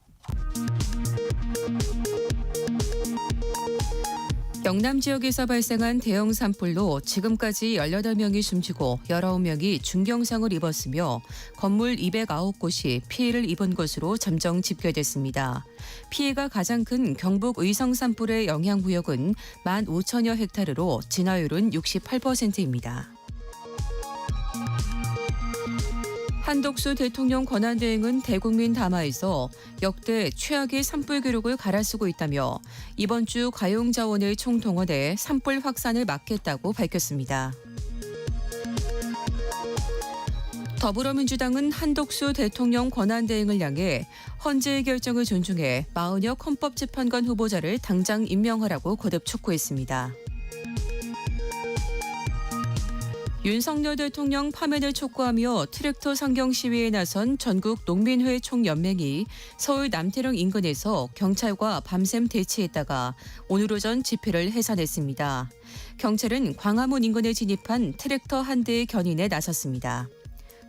영남 지역에서 발생한 대형 산불로 지금까지 18명이 숨지고 19명이 중경상을 입었으며 건물 209곳이 피해를 입은 것으로 잠정 집계됐습니다. 피해가 가장 큰 경북 의성 산불의 영향구역은 15,000여 헥타르로 진화율은 68%입니다. 한덕수 대통령 권한대행은 대국민 담화에서 역대 최악의 산불 기록을 갈아쓰고 있다며 이번 주 가용자원을 총동원해 산불 확산을 막겠다고 밝혔습니다. 더불어민주당은 한덕수 대통령 권한대행을 향해 헌재의 결정을 존중해 마은혁 헌법재판관 후보자를 당장 임명하라고 거듭 촉구했습니다. 윤석열 대통령 파면을 촉구하며 트랙터 상경 시위에 나선 전국 농민회 총연맹이 서울 남태령 인근에서 경찰과 밤샘 대치했다가 오늘 오전 집회를 해산했습니다. 경찰은 광화문 인근에 진입한 트랙터 한 대의 견인에 나섰습니다.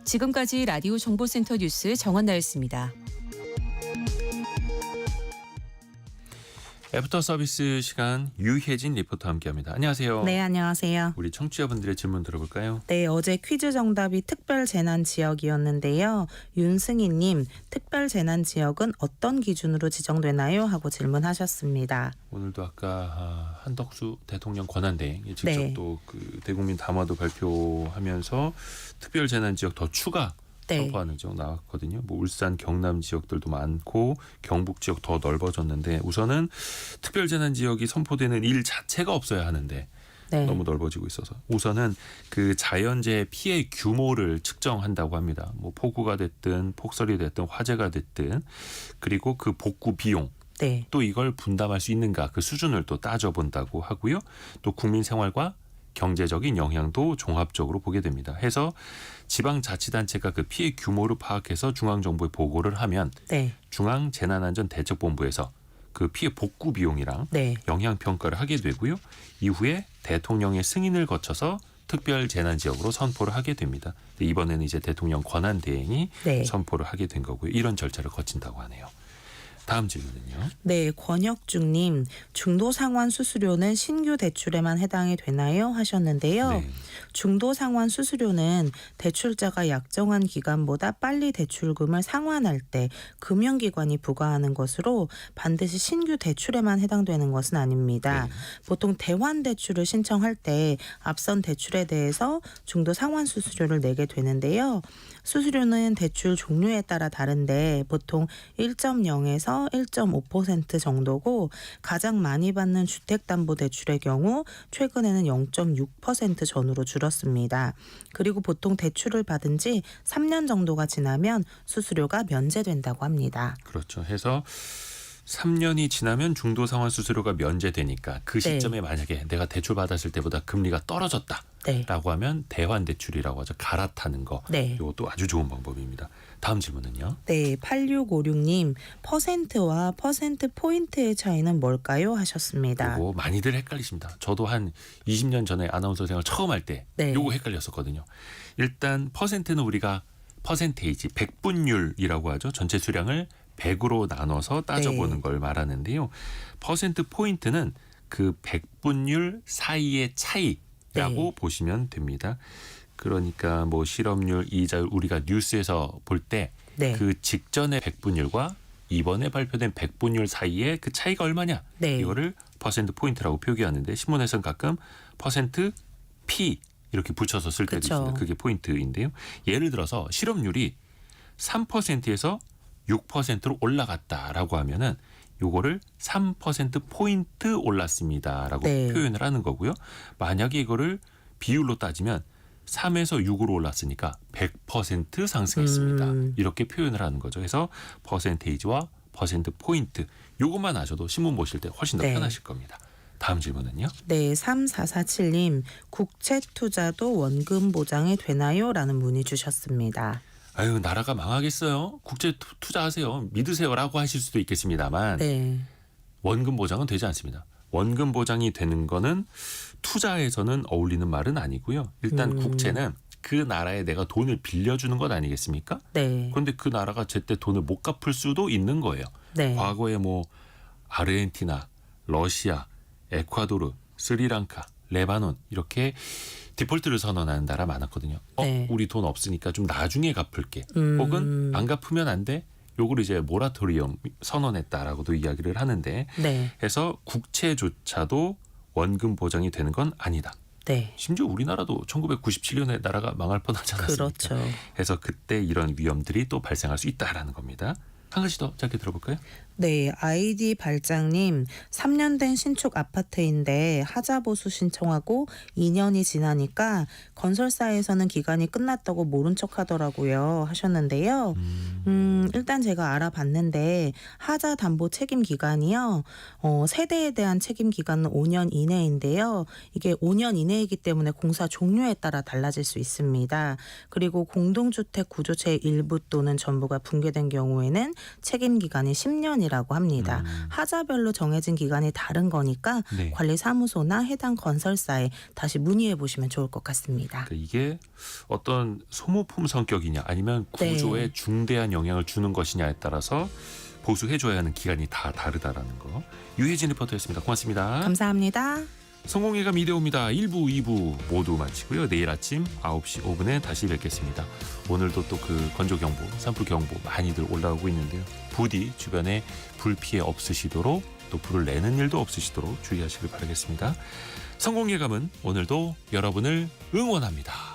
지금까지 라디오 정보센터 뉴스 정한나였습니다. 애프터 서비스 시간 유혜진 리포터와 함께합니다. 안녕하세요. 네, 안녕하세요. 우리 청취자분들의 질문 들어볼까요? 네, 어제 퀴즈 정답이 특별 재난 지역이었는데요. 윤승희님, 특별 재난 지역은 어떤 기준으로 지정되나요? 하고 질문하셨습니다. 오늘도 아까 한덕수 대통령 권한대행이 직접 네. 또 그 대국민 담화도 발표하면서 특별 재난 지역 더 추가 네. 선포하는 지역 나왔거든요. 뭐 울산, 경남 지역들도 많고 경북 지역 더 넓어졌는데 우선은 특별 재난 지역이 선포되는 일 자체가 없어야 하는데 네. 너무 넓어지고 있어서 우선은 그 자연재해 피해 규모를 측정한다고 합니다. 뭐 폭우가 됐든 폭설이 됐든 화재가 됐든 그리고 그 복구 비용 네. 또 이걸 분담할 수 있는가 그 수준을 또 따져본다고 하고요. 또 국민 생활과 경제적인 영향도 종합적으로 보게 됩니다. 해서 지방자치단체가 그 피해 규모를 파악해서 중앙정부에 보고를 하면 네. 중앙재난안전대책본부에서 그 피해 복구 비용이랑 네. 영향평가를 하게 되고요. 이후에 대통령의 승인을 거쳐서 특별 재난지역으로 선포를 하게 됩니다. 이번에는 이제 대통령 권한대행이 네. 선포를 하게 된 거고요. 이런 절차를 거친다고 하네요. 다음 질문은요. 네, 권혁중님, 중도상환 수수료는 신규 대출에만 해당이 되나요? 하셨는데요. 네. 중도상환 수수료는 대출자가 약정한 기간보다 빨리 대출금을 상환할 때 금융기관이 부과하는 것으로 반드시 신규 대출에만 해당되는 것은 아닙니다. 네. 보통 대환 대출을 신청할 때 앞선 대출에 대해서 중도상환 수수료를 내게 되는데요. 수수료는 대출 종류에 따라 다른데 보통 1.0에서 1.5% 정도고 가장 많이 받는 주택담보대출의 경우 최근에는 0.6% 전후로 줄었습니다. 그리고 보통 대출을 받은 지 3년 정도가 지나면 수수료가 면제된다고 합니다. 그렇죠. 해서 3년이 지나면 중도상환 수수료가 면제되니까 그 네. 시점에 만약에 내가 대출 받았을 때보다 금리가 떨어졌다. 네. 라고 하면 대환 대출이라고 하죠. 갈아타는 거. 네. 이것도 아주 좋은 방법입니다. 다음 질문은요. 네, 8656님, 퍼센트와 퍼센트 포인트의 차이는 뭘까요? 하셨습니다. 요거 많이들 헷갈리십니다. 저도 한 20년 전에 아나운서 생활 처음 할 때 네. 요거 헷갈렸었거든요. 일단 퍼센트는 우리가 퍼센테이지, 백분율이라고 하죠. 전체 수량을 100으로 나눠서 따져보는 네. 걸 말하는데요. 퍼센트 포인트는 그 백분율 사이의 차이라고 네. 보시면 됩니다. 그러니까 뭐 실업률, 이자율 우리가 뉴스에서 볼 때 네. 그 직전의 백분율과 이번에 발표된 백분율 사이의 그 차이가 얼마냐 네. 이거를 퍼센트 포인트라고 표기하는데 신문에서는 가끔 퍼센트 P 이렇게 붙여서 쓸 때도 그쵸. 있습니다. 그게 포인트인데요. 예를 들어서 실업률이 3%에서 6%로 올라갔다라고 하면은 요거를 3% 포인트 올랐습니다라고 네. 표현을 하는 거고요. 만약에 이거를 비율로 따지면 3에서 6으로 올랐으니까 100% 상승했습니다. 이렇게 표현을 하는 거죠. 그래서 퍼센테이지와 퍼센트 포인트 요것만 아셔도 신문 보실 때 훨씬 더 네. 편하실 겁니다. 다음 질문은요. 네, 3447님 국채 투자도 원금 보장이 되나요? 라는 문의 주셨습니다. 아유 나라가 망하겠어요. 국제 투자하세요. 믿으세요라고 하실 수도 있겠습니다만 네. 원금 보장은 되지 않습니다. 원금 보장이 되는 거는 투자에서는 어울리는 말은 아니고요. 일단 국채는 그 나라에 내가 돈을 빌려주는 것 아니겠습니까? 네. 그런데 그 나라가 제때 돈을 못 갚을 수도 있는 거예요. 네. 과거에 뭐 아르헨티나, 러시아, 에콰도르, 스리랑카, 레바논 이렇게 디폴트를 선언하는 나라 많았거든요. 네. 우리 돈 없으니까 좀 나중에 갚을게. 혹은 안 갚으면 안 돼. 요걸 이제 모라토리엄 선언했다라고도 이야기를 하는데 네. 해서 국채조차도 원금 보장이 되는 건 아니다. 네. 심지어 우리나라도 1997년에 나라가 망할 뻔하지 않았습니까? 그렇죠. 해서 그때 이런 위험들이 또 발생할 수 있다라는 겁니다. 한 가지 더 짧게 들어볼까요? 네, 아이디 발장님 3년 된 신축 아파트인데 하자 보수 신청하고 2년이 지나니까 건설사에서는 기간이 끝났다고 모른 척하더라고요 하셨는데요. 일단 제가 알아봤는데 하자 담보 책임 기간이요. 세대에 대한 책임 기간은 5년 이내인데요. 이게 5년 이내이기 때문에 공사 종류에 따라 달라질 수 있습니다. 그리고 공동주택 구조체의 일부 또는 전부가 붕괴된 경우에는 책임 기간이 10년이라고 합니다. 하자별로 정해진 기간이 다른 거니까 네. 관리사무소나 해당 건설사에 다시 문의해 보시면 좋을 것 같습니다. 그러니까 이게 어떤 소모품 성격이냐 아니면 구조에 네. 중대한 영향을 주는 것이냐에 따라서 보수해줘야 하는 기간이 다 다르다라는 거. 유혜진 리포터였습니다. 고맙습니다. 감사합니다. 성공예감 이대호입니다. 1부, 2부 모두 마치고요. 내일 아침 9시 5분에 다시 뵙겠습니다. 오늘도 또 그 건조경보, 산불경보 많이들 올라오고 있는데요. 부디 주변에 불 피해 없으시도록 또 불을 내는 일도 없으시도록 주의하시길 바라겠습니다. 성공예감은 오늘도 여러분을 응원합니다.